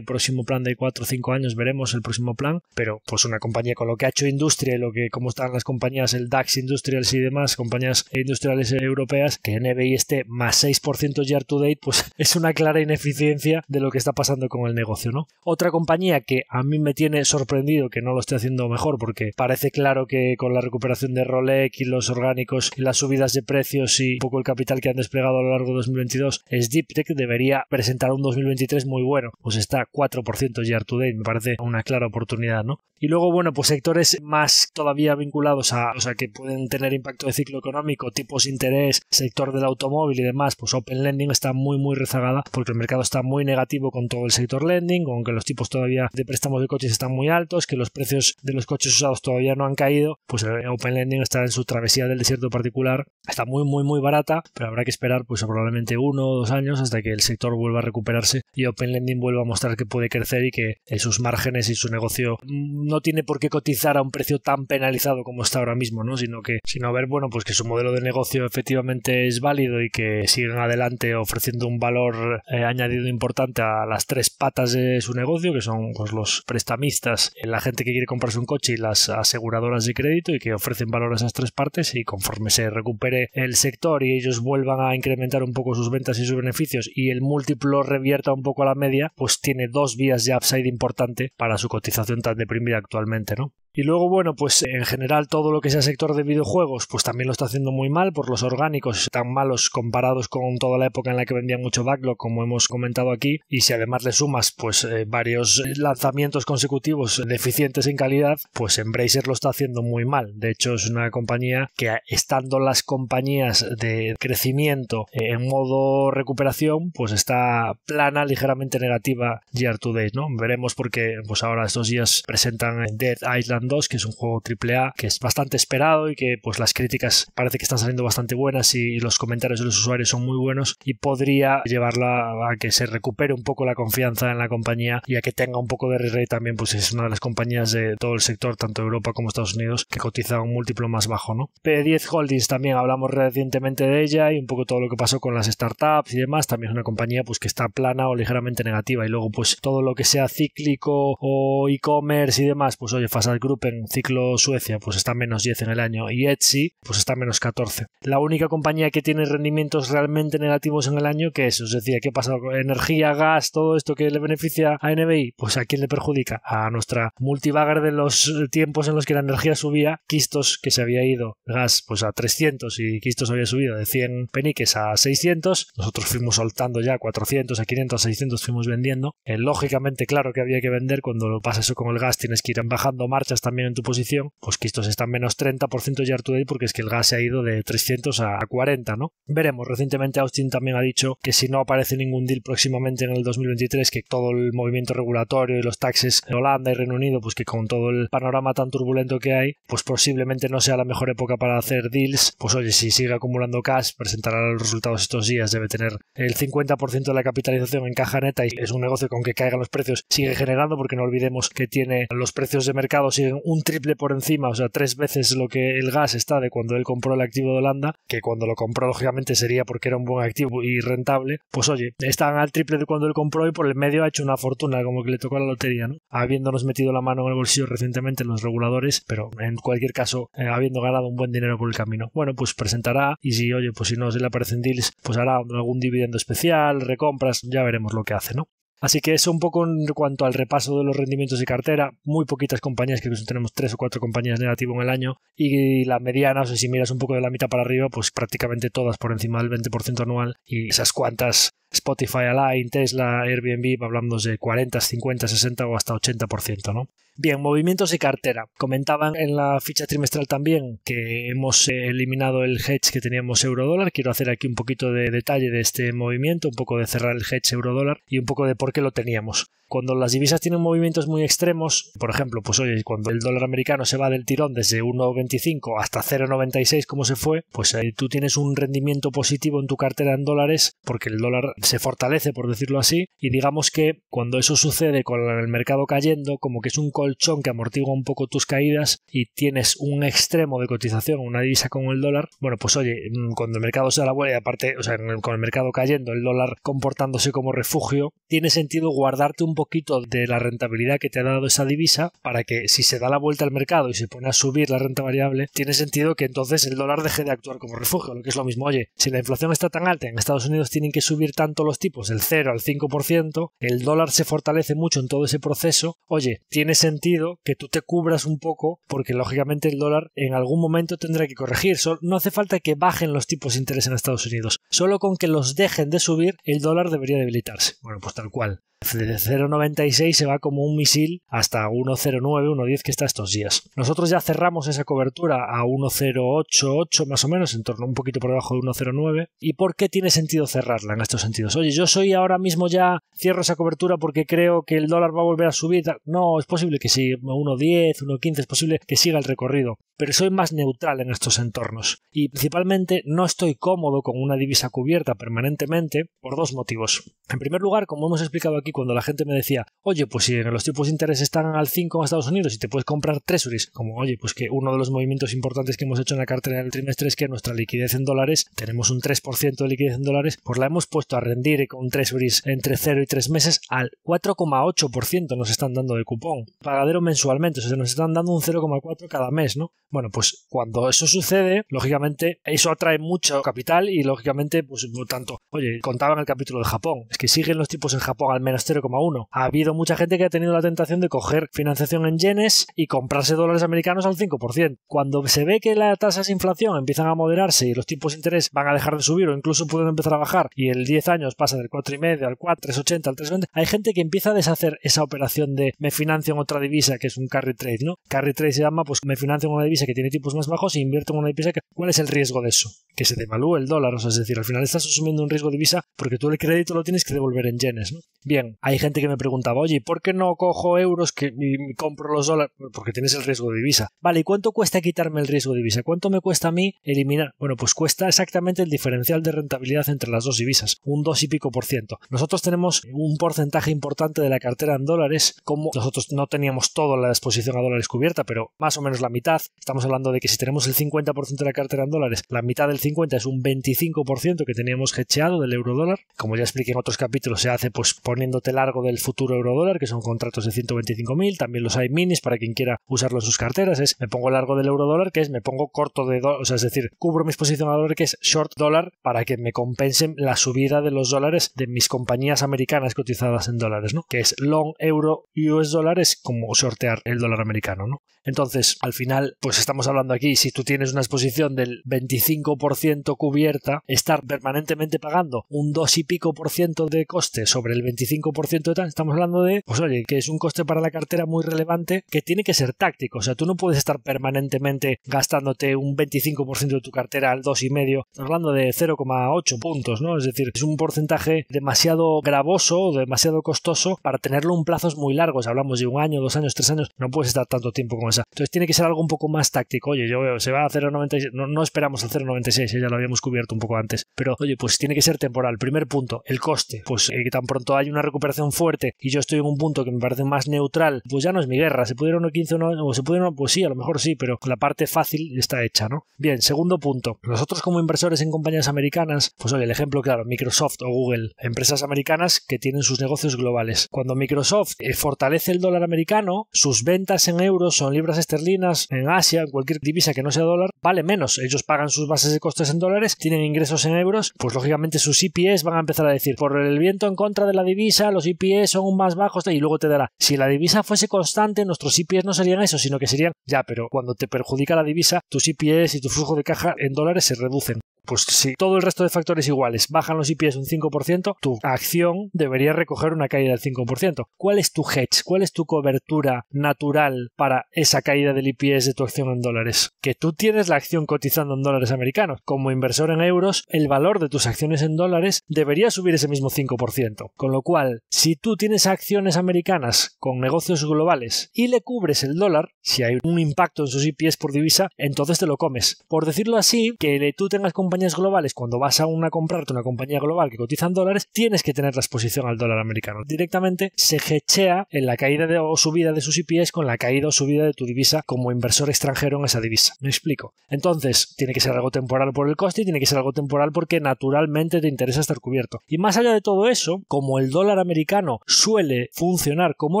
próximo plan de 4 o 5 años, veremos el próximo plan, pero pues una compañía con lo que ha hecho industria y cómo están las compañías, el DAX Industrials y demás, compañías industriales europeas, que NBI esté más 6% year to date, pues es una clara ineficiencia de lo que está pasando con el negocio, ¿no? Otra compañía que a mí me tiene sorprendido que no lo esté haciendo mejor, porque parece claro que con la recuperación de Rolex y los orgánicos y las subidas de precios y un poco el capital que han desplegado a lo largo de 2022, es Deep Tech, debería presentar un 2023 muy bueno, pues está 4% year to date, me parece una clara oportunidad, ¿no? Y luego, bueno, pues sectores más todavía vinculados o sea, que pueden tener impacto de ciclo económico, tipos de interés, sector del automóvil y demás, pues Open Lending está muy muy rezagada porque el mercado está muy negativo con todo el sector lending, con que los tipos todavía de préstamos de coches están muy altos, que los precios de los coches usados todavía no han caído, pues Open Lending está en su travesía del desierto particular, está muy muy muy barata, pero habrá que esperar pues probablemente 1 o 2 años hasta que el sector vuelva a recuperarse y Open Lending vuelva a mostrar que puede crecer y que sus márgenes y su negocio no tiene por qué cotizar a un precio tan penalizado como está ahora mismo, ¿no? Sino ver, bueno, pues que su modelo de negocio efectivamente es válido y que sigan adelante ofreciendo un valor añadido importante a las 3 patas de su negocio, que son pues los prestamistas, la gente que quiere comprarse un coche y las aseguradoras de crédito, y que ofrecen valor a esas 3 partes, y conforme se recupere el sector y ellos vuelvan a incrementar un poco sus ventas y sus beneficios y el múltiplo revierta un poco a la media, pues tiene 2 vías de upside importante para su cotización tan deprimida actualmente, ¿no? Y luego, bueno, pues en general todo lo que sea sector de videojuegos, pues también lo está haciendo muy mal por los orgánicos tan malos comparados con toda la época en la que vendían mucho backlog, como hemos comentado aquí, y si además le sumas pues varios lanzamientos consecutivos deficientes en calidad, pues Embracer lo está haciendo muy mal. De hecho, es una compañía que, estando las compañías de crecimiento en modo recuperación, pues está plana, ligeramente negativa year to date, ¿no? Veremos porque pues ahora estos días presentan Dead Island 2, que es un juego AAA que es bastante esperado y que pues las críticas parece que están saliendo bastante buenas y los comentarios de los usuarios son muy buenos, y podría llevarla a que se recupere un poco la confianza en la compañía y a que tenga un poco de re-rate también, pues es una de las compañías de todo el sector, tanto Europa como Estados Unidos, que cotiza un múltiplo más bajo, ¿no? P10 Holdings también hablamos recientemente de ella y un poco todo lo que pasó con las startups y demás, también es una compañía pues que está plana o ligeramente negativa. Y luego pues todo lo que sea cíclico o e-commerce y demás, pues oye, Fasad Group Gruppen Ciclo Suecia pues está menos 10 en el año y Etsy pues está menos 14. La única compañía que tiene rendimientos realmente negativos en el año, que es, os decía, ¿qué pasa con energía, gas, todo esto que le beneficia a NBI? Pues ¿a quién le perjudica? A nuestra multibagger de los tiempos en los que la energía subía, Kistos, que se había ido gas pues a 300 y Kistos había subido de 100 peniques a 600, nosotros fuimos soltando ya 400, a 500, a 600 fuimos vendiendo. Lógicamente, claro que había que vender. Cuando lo pasa eso con el gas tienes que ir bajando marchas también en tu posición, pues Kistos está en menos 30% year to date porque es que el gas se ha ido de 300 a 40, ¿no? Veremos. Recientemente Austin también ha dicho que si no aparece ningún deal próximamente en el 2023, que todo el movimiento regulatorio y los taxes en Holanda y Reino Unido, pues que con todo el panorama tan turbulento que hay, pues posiblemente no sea la mejor época para hacer deals. Pues oye, si sigue acumulando cash, presentará los resultados estos días, debe tener el 50% de la capitalización en caja neta y es un negocio con que caigan los precios sigue generando, porque no olvidemos que tiene los precios de mercado siguen un triple por encima, o sea, 3 veces lo que el gas está de cuando él compró el activo de Holanda, que cuando lo compró lógicamente sería porque era un buen activo y rentable. Pues oye, están al triple de cuando él compró y por el medio ha hecho una fortuna, como que le tocó la lotería, ¿no? Habiéndonos metido la mano en el bolsillo recientemente los reguladores, pero en cualquier caso habiendo ganado un buen dinero por el camino. Bueno, pues presentará y si, oye, pues si no se le aparecen deals, pues hará algún dividendo especial, recompras, ya veremos lo que hace, ¿no? Así que eso un poco en cuanto al repaso de los rendimientos de cartera. Muy poquitas compañías, creo que tenemos 3 o 4 compañías negativas en el año, y la mediana, o sea, si miras un poco de la mitad para arriba, pues prácticamente todas por encima del 20% anual, y esas cuantas Spotify, Align, Tesla, Airbnb, hablando de 40, 50, 60 o hasta 80%, ¿no? Bien, movimientos de cartera. Comentaban en la ficha trimestral también que hemos eliminado el hedge que teníamos euro-dólar. Quiero hacer aquí un poquito de detalle de este movimiento, un poco de cerrar el hedge euro-dólar y un poco de por qué lo teníamos. Cuando las divisas tienen movimientos muy extremos, por ejemplo, pues oye, cuando el dólar americano se va del tirón desde 1,25 hasta 0,96 como se fue, pues tú tienes un rendimiento positivo en tu cartera en dólares porque el dólar se fortalece, por decirlo así, y digamos que cuando eso sucede con el mercado cayendo, como que es un colchón que amortigua un poco tus caídas y tienes un extremo de cotización, una divisa con el dólar, bueno, pues oye, cuando el mercado se da la vuelta y aparte, o sea, con el mercado cayendo, el dólar comportándose como refugio, tiene sentido guardarte un poquito de la rentabilidad que te ha dado esa divisa para que si se da la vuelta al mercado y se pone a subir la renta variable, tiene sentido que entonces el dólar deje de actuar como refugio, lo que es lo mismo. Oye, si la inflación está tan alta, en Estados Unidos tienen que subir tanto los tipos, del 0 al 5%, el dólar se fortalece mucho en todo ese proceso, oye, tiene sentido que tú te cubras un poco porque lógicamente el dólar en algún momento tendrá que corregir. No hace falta que bajen los tipos de interés en Estados Unidos, solo con que los dejen de subir el dólar debería debilitarse. Bueno, pues tal cual. De 0,96 se va como un misil hasta 1,09, 1,10 que está estos días. Nosotros ya cerramos esa cobertura a 1,088 más o menos, en torno un poquito por debajo de 1,09. ¿Y por qué tiene sentido cerrarla en estos sentidos? Oye, yo soy ahora mismo ya cierro esa cobertura porque creo que el dólar va a volver a subir. No, es posible que sí, 1,10, 1,15, es posible que siga el recorrido. Pero soy más neutral en estos entornos. Y principalmente no estoy cómodo con una divisa cubierta permanentemente por 2 motivos. En primer lugar, como hemos explicado aquí, cuando la gente me decía, oye, pues si los tipos de interés están al 5 en Estados Unidos y te puedes comprar treasuries, como oye, pues que uno de los movimientos importantes que hemos hecho en la cartera del trimestre es que nuestra liquidez en dólares, tenemos un 3% de liquidez en dólares, pues la hemos puesto a rendir con treasuries entre 0 y 3 meses al 4,8% nos están dando de cupón, pagadero mensualmente, o sea, nos están dando un 0,4 cada mes, ¿no? Bueno, pues cuando eso sucede, lógicamente eso atrae mucho capital y lógicamente, pues tanto, oye, contaba en el capítulo de Japón, es que siguen los tipos en Japón al menos 0,1. Ha habido mucha gente que ha tenido la tentación de coger financiación en yenes y comprarse dólares americanos al 5%. Cuando se ve que las tasas de inflación empiezan a moderarse y los tipos de interés van a dejar de subir o incluso pueden empezar a bajar y el 10 años pasa del 4,5 al 4, 3,80 al 3,20, hay gente que empieza a deshacer esa operación de me financio en otra divisa que es un carry trade, ¿no? Carry trade se llama, pues me financio en una divisa que tiene tipos más bajos e invierto en una divisa que... ¿Cuál es el riesgo de eso? Que se devalúe el dólar, o sea, es decir, al final estás asumiendo un riesgo de divisa porque tú el crédito lo tienes que devolver en yenes, ¿no? Bien, hay gente que me preguntaba, oye, ¿por qué no cojo euros y compro los dólares? Porque tienes el riesgo de divisa. Vale, ¿y cuánto cuesta quitarme el riesgo de divisa? ¿Cuánto me cuesta a mí eliminar? Bueno, pues cuesta exactamente el diferencial de rentabilidad entre las dos divisas, un 2 y pico %. Nosotros tenemos un porcentaje importante de la cartera en dólares, como nosotros no teníamos toda la exposición a dólares cubierta, pero más o menos la mitad. Estamos hablando de que si tenemos el 50% de la cartera en dólares, la mitad del 50 es un 25% que teníamos hedgeado del euro dólar. Como ya expliqué en otros capítulos, se hace pues poniendo haciéndote largo del futuro eurodólar, que son contratos de 125.000, también los hay minis para quien quiera usarlo en sus carteras, es me pongo largo del eurodólar, que es me pongo corto de dólar, o sea, es decir, cubro mi exposición a dólar, que es short dólar, para que me compensen la subida de los dólares de mis compañías americanas cotizadas en dólares, ¿no? Que es long euro US dólar, es como sortear el dólar americano, ¿no? Entonces, al final, pues estamos hablando aquí, si tú tienes una exposición del 25% cubierta, estar permanentemente pagando un 2 y pico por ciento de coste sobre el 25% de tal, estamos hablando de, pues oye, que es un coste para la cartera muy relevante que tiene que ser táctico. O sea, tú no puedes estar permanentemente gastándote un 25% de tu cartera al 2,5%, estamos hablando de 0,8 puntos, ¿no? Es decir, es un porcentaje demasiado gravoso, demasiado costoso para tenerlo en plazos muy largos. Hablamos de 1 año, 2 años, 3 años, no puedes estar tanto tiempo con esa. Entonces tiene que ser algo un poco más táctico. Oye, yo veo, se va a 0,96, no esperamos al 0,96, ya lo habíamos cubierto un poco antes, pero oye, pues tiene que ser temporal. Primer punto, el coste, pues tan pronto hay una recuperación fuerte y yo estoy en un punto que me parece más neutral, pues ya no es mi guerra, se pudiera 1,15 o se pudiera, pues sí, a lo mejor sí, pero la parte fácil está hecha, ¿no? Bien, segundo punto, nosotros como inversores en compañías americanas, pues oye, el ejemplo claro, Microsoft o Google, empresas americanas que tienen sus negocios globales. Cuando Microsoft fortalece el dólar americano, sus ventas en euros o en libras esterlinas, en Asia, en cualquier divisa que no sea dólar, vale menos. Ellos pagan sus bases de costes en dólares, tienen ingresos en euros, pues lógicamente sus EPS van a empezar a decir, por el viento en contra de la divisa, los EPS son más bajos, y luego te dará, si la divisa fuese constante, nuestros EPS no serían eso, sino que serían, ya, pero cuando te perjudica la divisa, tus EPS y tu flujo de caja en dólares se reducen. Pues si todo el resto de factores iguales bajan los EPS un 5%, tu acción debería recoger una caída del 5%. ¿Cuál es tu hedge? ¿Cuál es tu cobertura natural para esa caída del EPS de tu acción en dólares? Que tú tienes la acción cotizando en dólares americanos. Como inversor en euros, el valor de tus acciones en dólares debería subir ese mismo 5%. Con lo cual, si tú tienes acciones americanas con negocios globales y le cubres el dólar, si hay un impacto en sus EPS por divisa, entonces te lo comes. Por decirlo así, que tú tengas compañías globales, cuando vas a comprarte una compañía global que cotiza en dólares, tienes que tener la exposición al dólar americano. Directamente se hedgea en la caída o subida de sus EPS con la caída o subida de tu divisa como inversor extranjero en esa divisa. ¿Me explico? Entonces, tiene que ser algo temporal por el coste y tiene que ser algo temporal porque naturalmente te interesa estar cubierto. Y más allá de todo eso, como el dólar americano suele funcionar como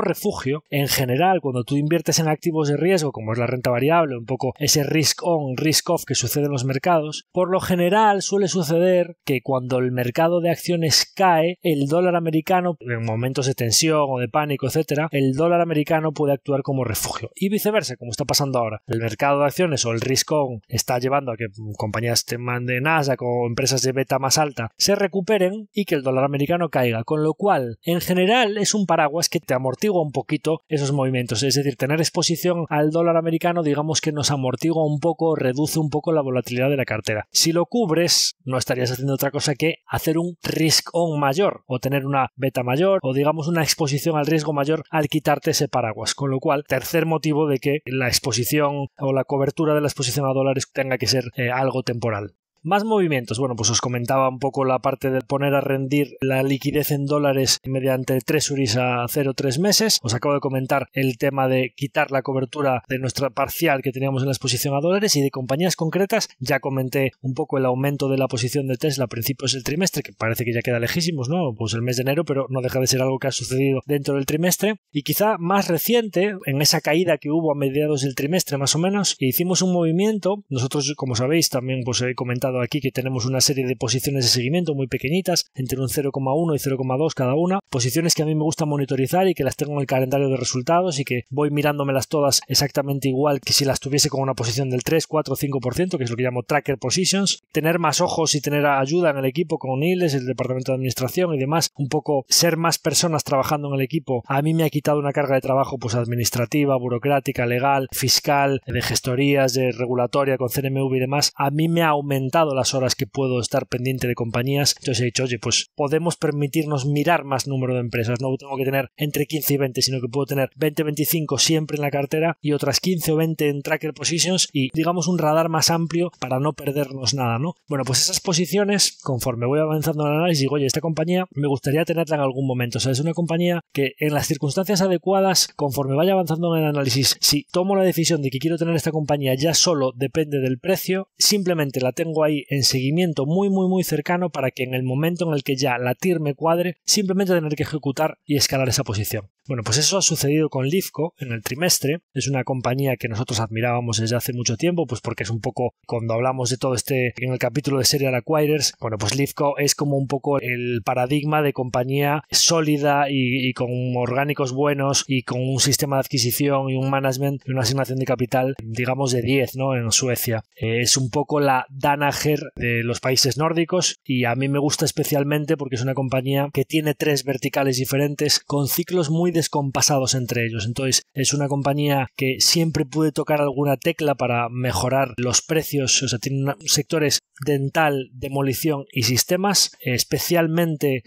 refugio, en general, cuando tú inviertes en activos de riesgo, como es la renta variable, un poco ese risk on, risk off que sucede en los mercados, por lo general suele suceder que cuando el mercado de acciones cae, el dólar americano, en momentos de tensión o de pánico, etcétera, el dólar americano puede actuar como refugio. Y viceversa, como está pasando ahora. El mercado de acciones o el risk on está llevando a que compañías de Nasdaq o empresas de beta más alta se recuperen y que el dólar americano caiga. Con lo cual, en general, es un paraguas que te amortigua un poquito esos movimientos. Es decir, tener exposición al dólar americano, digamos que nos amortigua un poco, reduce un poco la volatilidad de la cartera. Si lo cubres, no estarías haciendo otra cosa que hacer un risk on mayor o tener una beta mayor o digamos una exposición al riesgo mayor al quitarte ese paraguas. Con lo cual, tercer motivo de que la exposición o la cobertura de la exposición a dólares tenga que ser algo temporal. Más movimientos. Bueno, pues os comentaba un poco la parte de poner a rendir la liquidez en dólares mediante treasuries a 0,3 meses. Os acabo de comentar el tema de quitar la cobertura de nuestra parcial que teníamos en la exposición a dólares y de compañías concretas. Ya comenté un poco el aumento de la posición de Tesla a principios del trimestre, que parece que ya queda lejísimos, ¿no? Pues el mes de enero, pero no deja de ser algo que ha sucedido dentro del trimestre. Y quizá más reciente, en esa caída que hubo a mediados del trimestre más o menos, hicimos un movimiento. Nosotros, como sabéis, también pues he comentado aquí que tenemos una serie de posiciones de seguimiento muy pequeñitas, entre un 0,1 y 0,2 cada una, posiciones que a mí me gusta monitorizar y que las tengo en el calendario de resultados y que voy mirándomelas todas exactamente igual que si las tuviese con una posición del 3, 4 o 5%, que es lo que llamo tracker positions, tener más ojos y tener ayuda en el equipo con Niles, el departamento de administración y demás, un poco ser más personas trabajando en el equipo, a mí me ha quitado una carga de trabajo pues administrativa, burocrática, legal, fiscal, de gestorías, de regulatoria con CNMV y demás, a mí me ha aumentado las horas que puedo estar pendiente de compañías. Entonces he dicho, oye, pues podemos permitirnos mirar más número de empresas, no tengo que tener entre 15 y 20, sino que puedo tener 20, 25 siempre en la cartera y otras 15 o 20 en tracker positions y digamos un radar más amplio para no perdernos nada, ¿no? Bueno, pues esas posiciones, conforme voy avanzando en el análisis, digo, oye, esta compañía me gustaría tenerla en algún momento, o sea, es una compañía que en las circunstancias adecuadas, conforme vaya avanzando en el análisis, si tomo la decisión de que quiero tener esta compañía ya solo depende del precio, simplemente la tengo ahí ahí en seguimiento muy cercano para que en el momento en el que ya la TIR me cuadre, simplemente tener que ejecutar y escalar esa posición. Bueno, pues eso ha sucedido con Lifco en el trimestre. Es una compañía que nosotros admirábamos desde hace mucho tiempo, pues porque es un poco, cuando hablamos de todo en el capítulo de Serial Acquirers, bueno, pues Lifco es como un poco el paradigma de compañía sólida y con orgánicos buenos y con un sistema de adquisición y un management y una asignación de capital, digamos, de 10, ¿no? En Suecia. Es un poco la Danaher de los países nórdicos y a mí me gusta especialmente porque es una compañía que tiene 3 verticales diferentes con ciclos muy descompasados entre ellos. Entonces es una compañía que siempre puede tocar alguna tecla para mejorar los precios, o sea, tiene sectores dental, demolición y sistemas, especialmente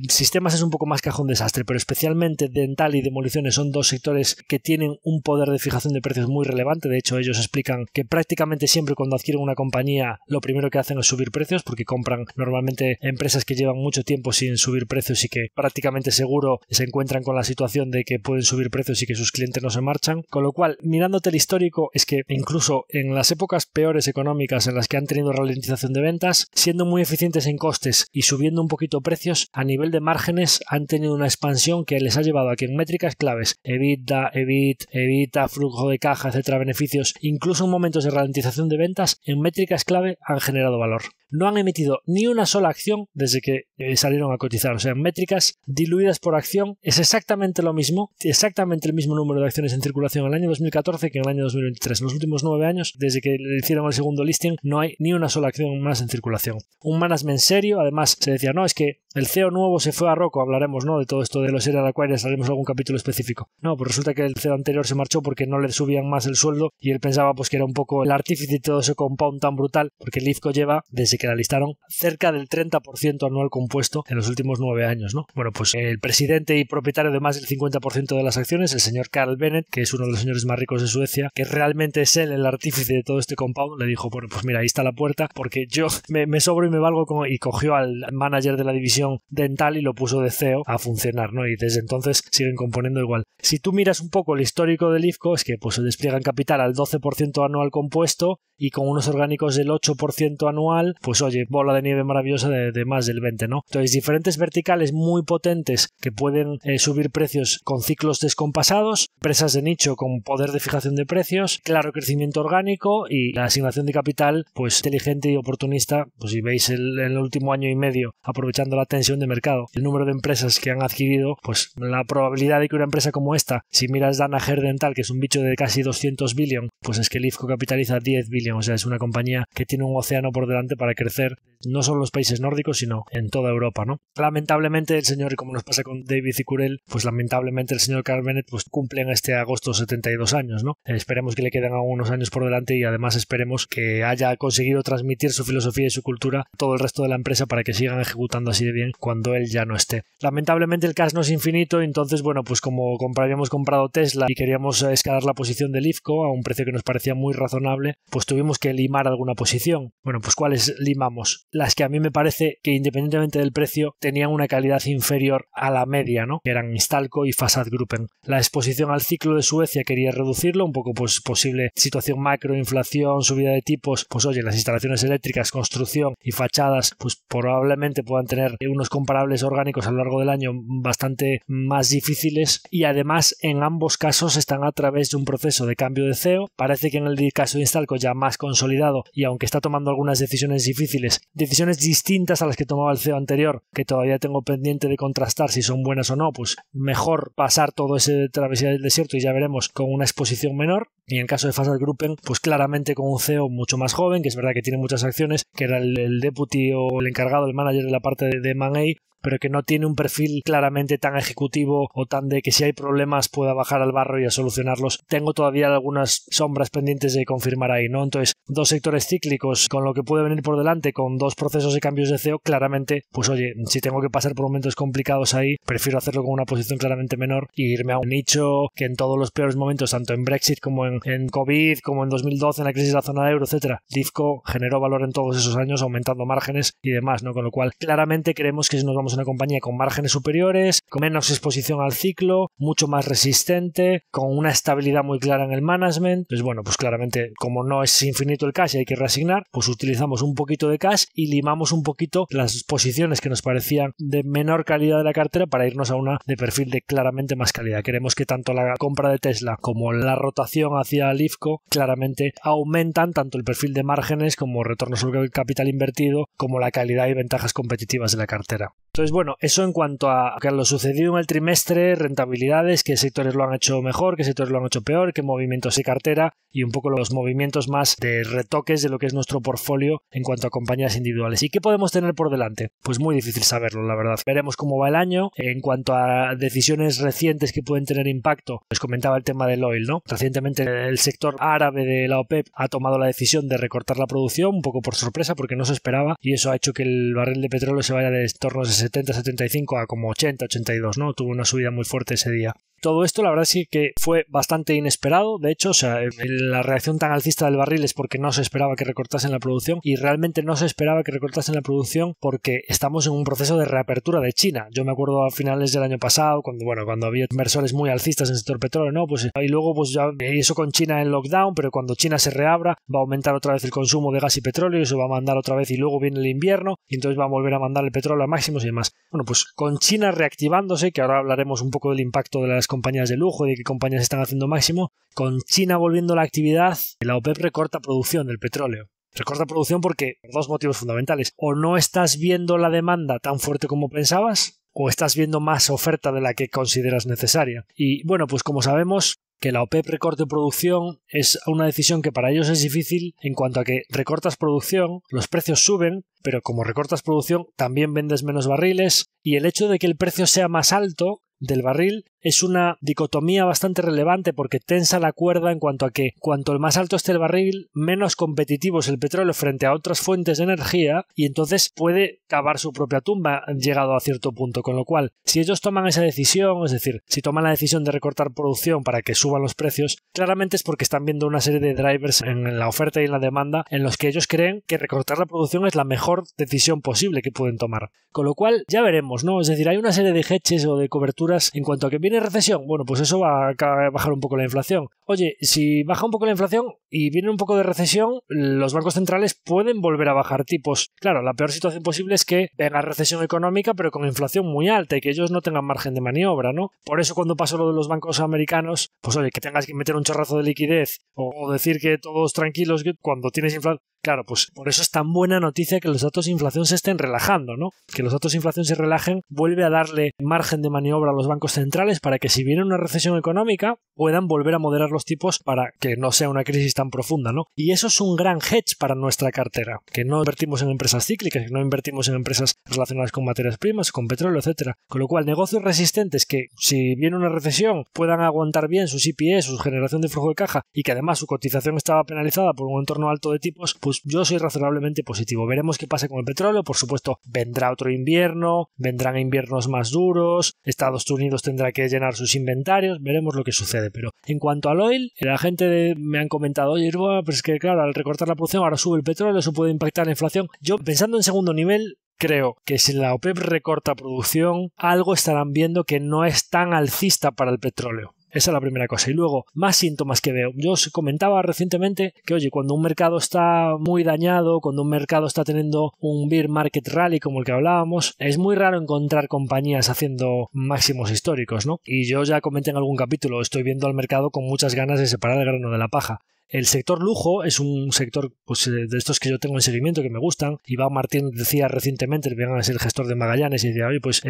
sistemas es un poco más cajón desastre, pero especialmente dental y demoliciones son 2 sectores que tienen un poder de fijación de precios muy relevante. De hecho, ellos explican que prácticamente siempre cuando adquieren una compañía lo primero que hacen es subir precios, porque compran normalmente empresas que llevan mucho tiempo sin subir precios y que prácticamente seguro se encuentran con la situación de que pueden subir precios y que sus clientes no se marchan. Con lo cual, mirándote el histórico, es que incluso en las épocas peores económicas en las que han tenido ralentización de ventas, siendo muy eficientes en costes y subiendo un poquito precios, a nivel de márgenes han tenido una expansión que les ha llevado a que en métricas claves, EBITDA, EBIT, EBITDA, flujo de caja, etcétera, beneficios, incluso en momentos de ralentización de ventas, en métricas clave han generado valor. No han emitido ni una sola acción desde que salieron a cotizar. O sea, en métricas diluidas por acción es exactamente lo mismo, exactamente el mismo número de acciones en circulación en el año 2014 que en el año 2023. En los últimos 9 años, desde que le hicieron el segundo listing, no hay ni una sola acción más en circulación. Un management serio, además se decía, no, es que el CEO nuevo se fue a Rocco, hablaremos, ¿no?, de todo esto de los serial acquirers, haremos algún capítulo específico. No, pues resulta que el CEO anterior se marchó porque no le subían más el sueldo y él pensaba pues que era un poco el artífice de todo ese compound tan brutal, porque Lifco lleva, desde que la listaron, cerca del 30% anual compuesto en los últimos 9 años, ¿no? Bueno, pues el presidente y propietario de más del 50% de las acciones, el señor Carl Bennet, que es uno de los señores más ricos de Suecia, que realmente es él el artífice de todo este compound, le dijo, bueno, pues mira, ahí está la puerta, porque yo me sobro y me valgo y cogió al manager de la división dental y lo puso de CEO a funcionar, ¿no? Y desde entonces siguen componiendo igual. Si tú miras un poco el histórico de Lifco, es que pues se despliegan capital al 12% anual compuesto y con unos orgánicos del 8% anual, pues oye, bola de nieve maravillosa de más del 20%, ¿no? Entonces, diferentes verticales muy potentes que pueden subir precios con ciclos descompasados, empresas de nicho con poder de fijación de precios, claro crecimiento orgánico y la asignación de capital, pues inteligente y oportunista. Pues si veis en el último año y medio, aprovechando la tensión de mercado, el número de empresas que han adquirido, pues la probabilidad de que una empresa como esta, si miras Danaher Dental, que es un bicho de casi 200 billion, pues es que Lifco capitaliza 10 billion, o sea, es una compañía que tiene un océano por delante para crecer, no solo en los países nórdicos, sino en toda Europa, ¿no? Lamentablemente el señor, como nos pasa con David Cicurel, pues lamentablemente el señor Carl Bennet pues cumple en este agosto 72 años, ¿no? Esperemos que le queden algunos años por delante y además esperemos que haya conseguido transmitir su filosofía y su cultura a todo el resto de la empresa para que sigan ejecutando así de bien cuando él ya no esté. Lamentablemente el cash no es infinito, entonces bueno, pues como habíamos comprado Tesla y queríamos escalar la posición de Lifco a un precio que nos parecía muy razonable, pues tuvimos que limar alguna posición. Bueno, pues ¿cuáles limamos? Las que a mí me parece que independientemente del precio tenían una calidad inferior a la media, ¿no? Que eran Instalco y Fasadgruppen. La exposición al ciclo de Suecia quería reducirlo, un poco pues posible situación macro, inflación, subida de tipos, pues oye, las instalaciones eléctricas, construcción y fachadas, pues probablemente puedan tener unos comparables orgánicos a lo largo del año bastante más difíciles y además en ambos casos están a través de un proceso de cambio de CEO. Parece que en el caso de Instalco ya más consolidado y aunque está tomando algunas decisiones difíciles, decisiones distintas a las que tomaba el CEO anterior, que todavía tengo pendiente de contrastar si son buenas o no, pues mejor pasar todo ese travesía del desierto y ya veremos con una exposición menor. Y en el caso de Fasadgruppen, pues claramente con un CEO mucho más joven, que es verdad que tiene muchas acciones, que era el deputy o el encargado, el manager de la parte de M&A, pero que no tiene un perfil claramente tan ejecutivo o tan de que si hay problemas pueda bajar al barro y a solucionarlos. Tengo todavía algunas sombras pendientes de confirmar ahí, ¿no? Entonces, 2 sectores cíclicos con lo que puede venir por delante, con 2 procesos de cambios de CEO, claramente, pues oye, si tengo que pasar por momentos complicados ahí, prefiero hacerlo con una posición claramente menor y irme a un nicho que en todos los peores momentos, tanto en Brexit como en en COVID, como en 2012 en la crisis de la zona euro, etcétera. Lifco generó valor en todos esos años aumentando márgenes y demás, ¿no? Con lo cual claramente creemos que si nos vamos a una compañía con márgenes superiores, con menos exposición al ciclo, mucho más resistente, con una estabilidad muy clara en el management, pues bueno, pues claramente como no es infinito el cash y hay que reasignar, pues utilizamos un poquito de cash y limamos un poquito las posiciones que nos parecían de menor calidad de la cartera para irnos a una de perfil de claramente más calidad. Queremos que tanto la compra de Tesla como la rotación hacia Lifco claramente aumentan tanto el perfil de márgenes como retornos sobre el capital invertido, como la calidad y ventajas competitivas de la cartera. Entonces, bueno, eso en cuanto a lo sucedido en el trimestre, rentabilidades, qué sectores lo han hecho mejor, qué sectores lo han hecho peor, qué movimientos de cartera y un poco los movimientos más de retoques de lo que es nuestro portfolio en cuanto a compañías individuales. ¿Y qué podemos tener por delante? Pues muy difícil saberlo, la verdad. Veremos cómo va el año. En cuanto a decisiones recientes que pueden tener impacto, les comentaba el tema del oil, ¿no? Recientemente el sector árabe de la OPEP ha tomado la decisión de recortar la producción, un poco por sorpresa porque no se esperaba, y eso ha hecho que el barril de petróleo se vaya de tornos de 70-75 a como 80-82, ¿no? Tuvo una subida muy fuerte ese día. Todo esto la verdad sí que fue bastante inesperado, de hecho, o sea, la reacción tan alcista del barril es porque no se esperaba que recortasen la producción y realmente no se esperaba que recortasen la producción porque estamos en un proceso de reapertura de China. Yo me acuerdo a finales del año pasado, cuando había inversores muy alcistas en el sector petróleo, ¿no? Pues y luego pues ya eso con China en lockdown, pero cuando China se reabra va a aumentar otra vez el consumo de gas y petróleo y eso va a mandar otra vez y luego viene el invierno y entonces va a volver a mandar el petróleo a máximos y demás. Bueno, pues con China reactivándose, que ahora hablaremos un poco del impacto de las compañías de lujo y de qué compañías están haciendo máximo, con China volviendo a la actividad, la OPEP recorta producción del petróleo. Recorta producción porque por dos motivos fundamentales. O no estás viendo la demanda tan fuerte como pensabas, o estás viendo más oferta de la que consideras necesaria. Y bueno, pues como sabemos, que la OPEP recorte producción es una decisión que para ellos es difícil en cuanto a que recortas producción, los precios suben, pero como recortas producción también vendes menos barriles y el hecho de que el precio sea más alto del barril es una dicotomía bastante relevante porque tensa la cuerda en cuanto a que cuanto más alto esté el barril, menos competitivo es el petróleo frente a otras fuentes de energía y entonces puede cavar su propia tumba llegado a cierto punto, con lo cual si ellos toman esa decisión, es decir, si toman la decisión de recortar producción para que suban los precios, claramente es porque están viendo una serie de drivers en la oferta y en la demanda en los que ellos creen que recortar la producción es la mejor decisión posible que pueden tomar, con lo cual ya veremos, ¿no? Es decir, hay una serie de hedges o de coberturas en cuanto a que viene recesión, bueno, pues eso va a bajar un poco la inflación. Oye, si baja un poco la inflación y viene un poco de recesión, los bancos centrales pueden volver a bajar tipos. Claro, la peor situación posible es que venga recesión económica pero con inflación muy alta y que ellos no tengan margen de maniobra, ¿no? Por eso cuando pasó lo de los bancos americanos, pues oye, que tengas que meter un chorrazo de liquidez o decir que todos tranquilos cuando tienes inflación. Claro, pues por eso es tan buena noticia que los datos de inflación se estén relajando, ¿no? Que los datos de inflación se relajen vuelve a darle margen de maniobra a los bancos centrales para que si viene una recesión económica puedan volver a moderar los tipos para que no sea una crisis tan profunda, ¿no? Y eso es un gran hedge para nuestra cartera, que no invertimos en empresas cíclicas, que no invertimos en empresas relacionadas con materias primas, con petróleo, etcétera. Con lo cual, negocios resistentes que si viene una recesión puedan aguantar bien sus EPS, su generación de flujo de caja y que además su cotización estaba penalizada por un entorno alto de tipos, pues yo soy razonablemente positivo. Veremos qué pasa con el petróleo. Por supuesto, vendrá otro invierno, vendrán inviernos más duros, Estados Unidos tendrá que llenar sus inventarios, veremos lo que sucede. Pero en cuanto al oil, la gente me han comentado, oye, pero es que claro, al recortar la producción ahora sube el petróleo, eso puede impactar la inflación. Yo, pensando en segundo nivel, creo que si la OPEP recorta producción, algo estarán viendo que no es tan alcista para el petróleo. Esa es la primera cosa. Y luego, más síntomas que veo. Yo os comentaba recientemente que, oye, cuando un mercado está muy dañado, cuando un mercado está teniendo un bear market rally como el que hablábamos, es muy raro encontrar compañías haciendo máximos históricos, ¿no? Y yo ya comenté en algún capítulo, estoy viendo al mercado con muchas ganas de separar el grano de la paja. El sector lujo es un sector pues, de estos que yo tengo en seguimiento, que me gustan. Iván Martín decía recientemente, Iván es el gestor de Magallanes, y decía, oye, pues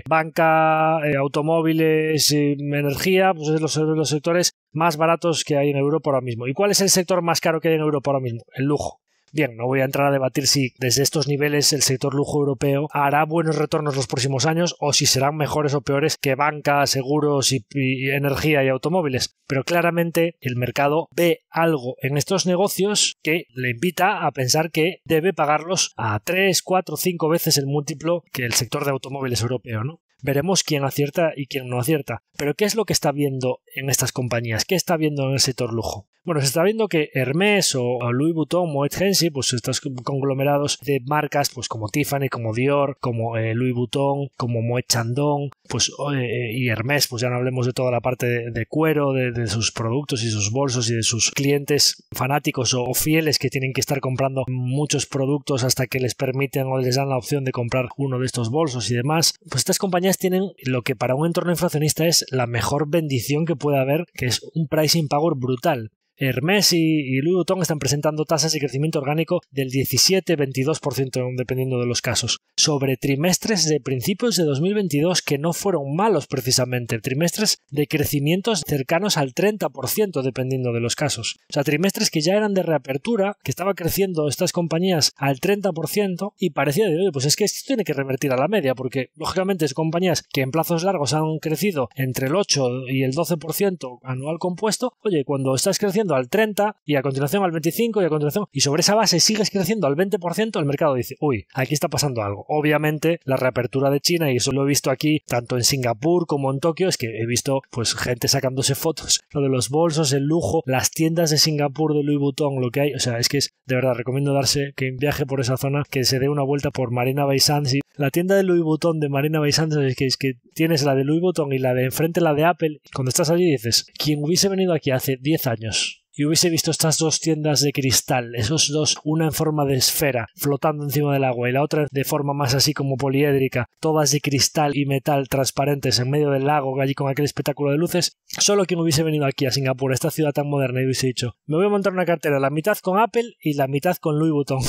banca, automóviles, energía, pues es los sectores más baratos que hay en Europa ahora mismo. ¿Y cuál es el sector más caro que hay en Europa ahora mismo? El lujo. Bien, no voy a entrar a debatir si desde estos niveles el sector lujo europeo hará buenos retornos los próximos años o si serán mejores o peores que banca, seguros y energía y automóviles. Pero claramente el mercado ve algo en estos negocios que le invita a pensar que debe pagarlos a 3, 4, 5 veces el múltiplo que el sector de automóviles europeo, ¿no? Veremos quién acierta y quién no acierta. Pero ¿qué es lo que está viendo en estas compañías? ¿Qué está viendo en el sector lujo? Bueno, se está viendo que Hermès o Louis Vuitton o Moet Hennessy, pues estos conglomerados de marcas pues como Tiffany, como Dior, como Louis Vuitton, como Moet Chandon, pues y Hermès, pues ya no hablemos de toda la parte de cuero, de sus productos y sus bolsos y de sus clientes fanáticos o fieles que tienen que estar comprando muchos productos hasta que les permiten o les dan la opción de comprar uno de estos bolsos y demás. Pues estas compañías tienen lo que para un entorno inflacionista es la mejor bendición que puede haber, que es un pricing power brutal. Hermès y Louis Vuitton están presentando tasas de crecimiento orgánico del 17-22% dependiendo de los casos, sobre trimestres de principios de 2022 que no fueron malos precisamente, trimestres de crecimientos cercanos al 30% dependiendo de los casos. O sea, trimestres que ya eran de reapertura, que estaba creciendo estas compañías al 30% y parecía de, oye, pues es que esto tiene que revertir a la media porque lógicamente es compañías que en plazos largos han crecido entre el 8 y el 12% anual compuesto, oye, cuando estás creciendo al 30% y a continuación al 25% y a continuación y sobre esa base sigues creciendo al 20%, el mercado dice, uy, aquí está pasando algo. Obviamente la reapertura de China, y eso lo he visto aquí tanto en Singapur como en Tokio, es que he visto pues gente sacándose fotos, lo de los bolsos, el lujo, las tiendas de Singapur de Louis Vuitton, lo que hay, o sea, es que es de verdad, recomiendo darse que viaje por esa zona, que se dé una vuelta por Marina Bay Sands. Y la tienda de Louis Vuitton de Marina Bay Sands es que tienes la de Louis Vuitton y la de enfrente la de Apple. Cuando estás allí dices, quien hubiese venido aquí hace 10 años y hubiese visto estas dos tiendas de cristal, esos dos, una en forma de esfera flotando encima del agua y la otra de forma más así como poliédrica, todas de cristal y metal transparentes en medio del lago, allí con aquel espectáculo de luces, solo quien hubiese venido aquí a Singapur, a esta ciudad tan moderna, y hubiese dicho, me voy a montar una cartera, la mitad con Apple y la mitad con Louis Vuitton.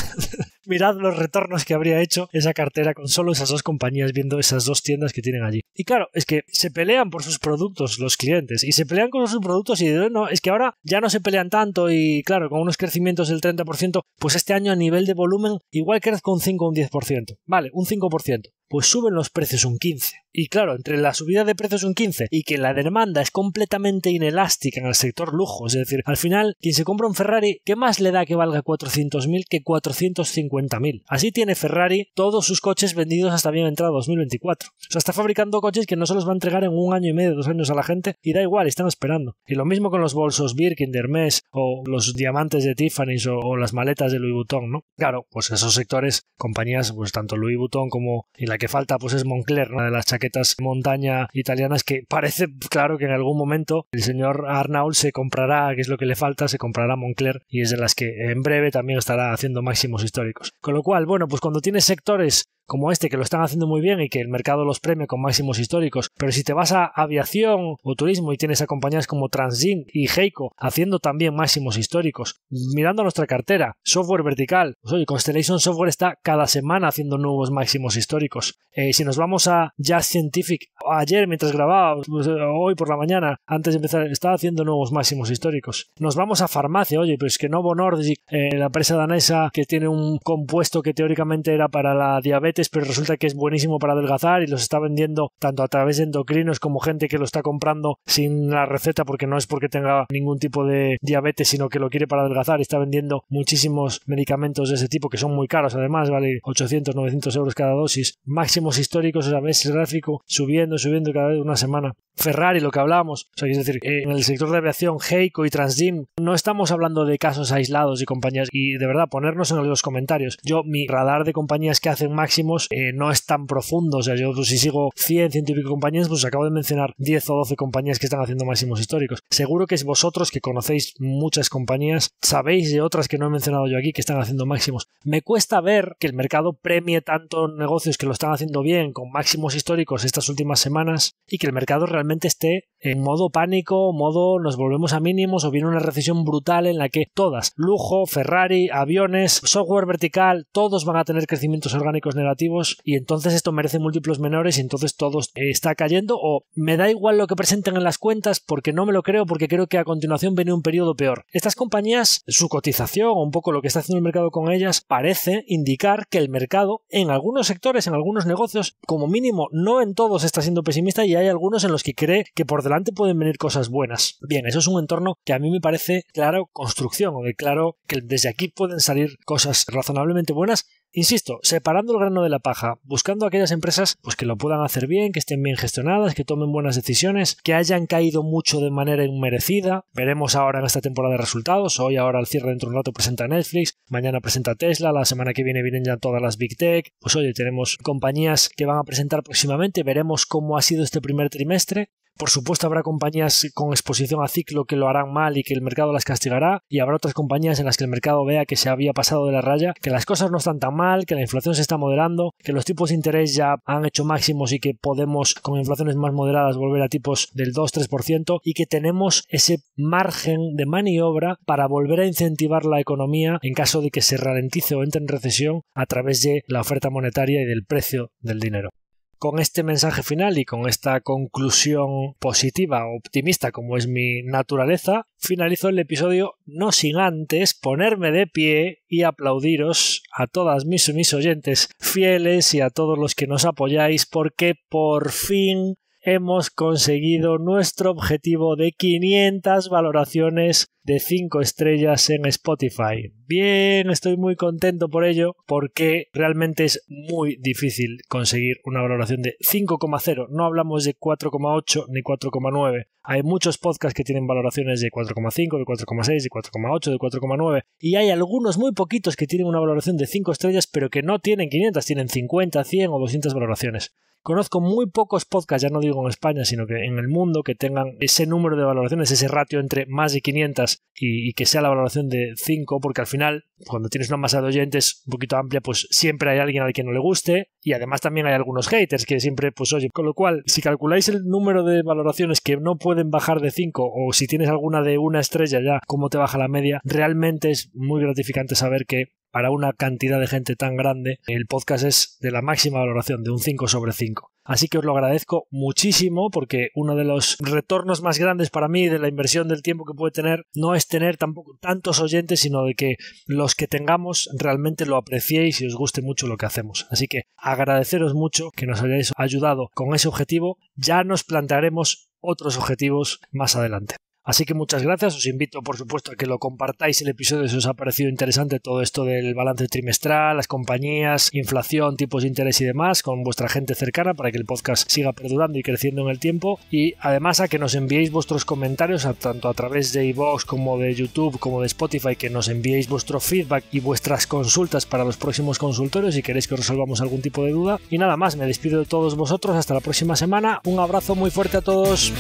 Mirad los retornos que habría hecho esa cartera con solo esas dos compañías viendo esas dos tiendas que tienen allí. Y claro, es que se pelean por sus productos los clientes y se pelean con sus productos y no, es que ahora ya no se pelean tanto y claro, con unos crecimientos del 30%, pues este año a nivel de volumen igual crezca un 5 o un 10%. Vale, un 5%. Pues suben los precios un 15%. Y claro, entre la subida de precios un 15% y que la demanda es completamente inelástica en el sector lujo, es decir, al final, quien se compra un Ferrari, ¿qué más le da que valga 400.000 que 450.000? Así tiene Ferrari todos sus coches vendidos hasta bien entrado 2024. O sea, está fabricando coches que no se los va a entregar en 1 año y medio, 2 años a la gente y da igual, están esperando. Y lo mismo con los bolsos Birkin de Hermès o los diamantes de Tiffany o las maletas de Louis Vuitton, ¿no? Claro, pues esos sectores, compañías, pues tanto Louis Vuitton como, y la que falta pues es Moncler, una de las chaquetas montaña italianas que parece claro que en algún momento el señor Arnault se comprará, que es lo que le falta, se comprará Moncler y es de las que en breve también estará haciendo máximos históricos. Con lo cual, bueno, pues cuando tienes sectores como este que lo están haciendo muy bien y que el mercado los premia con máximos históricos, pero si te vas a aviación o turismo y tienes a compañías como Transgene y Heiko haciendo también máximos históricos, mirando nuestra cartera, software vertical, pues oye, Constellation Software está cada semana haciendo nuevos máximos históricos. Si nos vamos a Just Scientific, ayer mientras grababa, pues, hoy por la mañana, antes de empezar, estaba haciendo nuevos máximos históricos. Nos vamos a farmacia, oye, pues que Novo Nordisk, la empresa danesa que tiene un compuesto que teóricamente era para la diabetes, pero resulta que es buenísimo para adelgazar y los está vendiendo tanto a través de endocrinos como gente que lo está comprando sin la receta porque no es porque tenga ningún tipo de diabetes sino que lo quiere para adelgazar y está vendiendo muchísimos medicamentos de ese tipo que son muy caros además, vale 800, 900 euros cada dosis, máximos históricos, o sea, ves el gráfico subiendo cada vez una semana. Ferrari, lo que hablábamos, o sea, es decir, en el sector de aviación, Heiko y Transgene, no estamos hablando de casos aislados y compañías, y de verdad, ponernos en los comentarios. Mi radar de compañías que hacen máximos no es tan profundo, o sea, yo pues, si sigo 100 y pico compañías, pues acabo de mencionar 10 o 12 compañías que están haciendo máximos históricos. Seguro que es vosotros que conocéis muchas compañías, sabéis de otras que no he mencionado yo aquí que están haciendo máximos. Me cuesta ver que el mercado premie tanto negocios que lo están haciendo bien con máximos históricos estas últimas semanas y que el mercado realmente esté en modo pánico, modo nos volvemos a mínimos o viene una recesión brutal en la que todas, lujo, Ferrari, aviones, software vertical, todos van a tener crecimientos orgánicos negativos y entonces esto merece múltiplos menores y entonces todo está cayendo o me da igual lo que presenten en las cuentas porque no me lo creo porque creo que a continuación viene un periodo peor. Estas compañías, su cotización o un poco lo que está haciendo el mercado con ellas parece indicar que el mercado en algunos sectores, en algunos negocios, como mínimo no en todos está siendo pesimista y hay algunos en los que cree que por delante pueden venir cosas buenas. Bien, eso es un entorno que a mí me parece claro construcción o de claro que desde aquí pueden salir cosas razonablemente buenas Insisto, separando el grano de la paja, buscando aquellas empresas pues que lo puedan hacer bien, que estén bien gestionadas, que tomen buenas decisiones, que hayan caído mucho de manera inmerecida. Veremos ahora en esta temporada de resultados. Hoy, ahora al cierre, dentro de un rato presenta Netflix, mañana presenta Tesla, la semana que viene vienen ya todas las Big Tech. Pues oye, tenemos compañías que van a presentar próximamente, veremos cómo ha sido este primer trimestre. Por supuesto habrá compañías con exposición a ciclo que lo harán mal y que el mercado las castigará, y habrá otras compañías en las que el mercado vea que se había pasado de la raya, que las cosas no están tan mal, que la inflación se está moderando, que los tipos de interés ya han hecho máximos y que podemos con inflaciones más moderadas volver a tipos del 2-3% y que tenemos ese margen de maniobra para volver a incentivar la economía en caso de que se ralentice o entre en recesión a través de la oferta monetaria y del precio del dinero. Con este mensaje final y con esta conclusión positiva, optimista como es mi naturaleza, finalizo el episodio no sin antes ponerme de pie y aplaudiros a todas mis oyentes fieles y a todos los que nos apoyáis, porque por fin hemos conseguido nuestro objetivo de 500 valoraciones de 5 estrellas en Spotify. Bien, estoy muy contento por ello, porque realmente es muy difícil conseguir una valoración de 5,0. No hablamos de 4,8 ni 4,9. Hay muchos podcasts que tienen valoraciones de 4,5, de 4,6, de 4,8, de 4,9, y hay algunos muy poquitos que tienen una valoración de 5 estrellas, pero que no tienen 500, tienen 50, 100 o 200 valoraciones. Conozco muy pocos podcasts, ya no digo en España, sino que en el mundo, que tengan ese número de valoraciones, ese ratio entre más de 500 y que sea la valoración de 5, porque al final, cuando tienes una masa de oyentes un poquito amplia, pues siempre hay alguien al que no le guste, y además también hay algunos haters que siempre, pues oye, con lo cual, si calculáis el número de valoraciones que no pueden bajar de 5, o si tienes alguna de 1 estrella ya, cómo te baja la media, realmente es muy gratificante saber que para una cantidad de gente tan grande, el podcast es de la máxima valoración, de un 5 sobre 5. Así que os lo agradezco muchísimo, porque uno de los retornos más grandes para mí de la inversión del tiempo que puede tener no es tener tampoco tantos oyentes, sino de que los que tengamos realmente lo apreciéis y os guste mucho lo que hacemos. Así que agradeceros mucho que nos hayáis ayudado con ese objetivo. Ya nos plantearemos otros objetivos más adelante. Así que muchas gracias, os invito por supuesto a que lo compartáis el episodio si os ha parecido interesante todo esto del balance trimestral, las compañías, inflación, tipos de interés y demás, con vuestra gente cercana para que el podcast siga perdurando y creciendo en el tiempo, y además a que nos enviéis vuestros comentarios tanto a través de iVoox como de YouTube como de Spotify, que nos enviéis vuestro feedback y vuestras consultas para los próximos consultorios si queréis que resolvamos algún tipo de duda. Y nada más, me despido de todos vosotros, hasta la próxima semana, un abrazo muy fuerte a todos.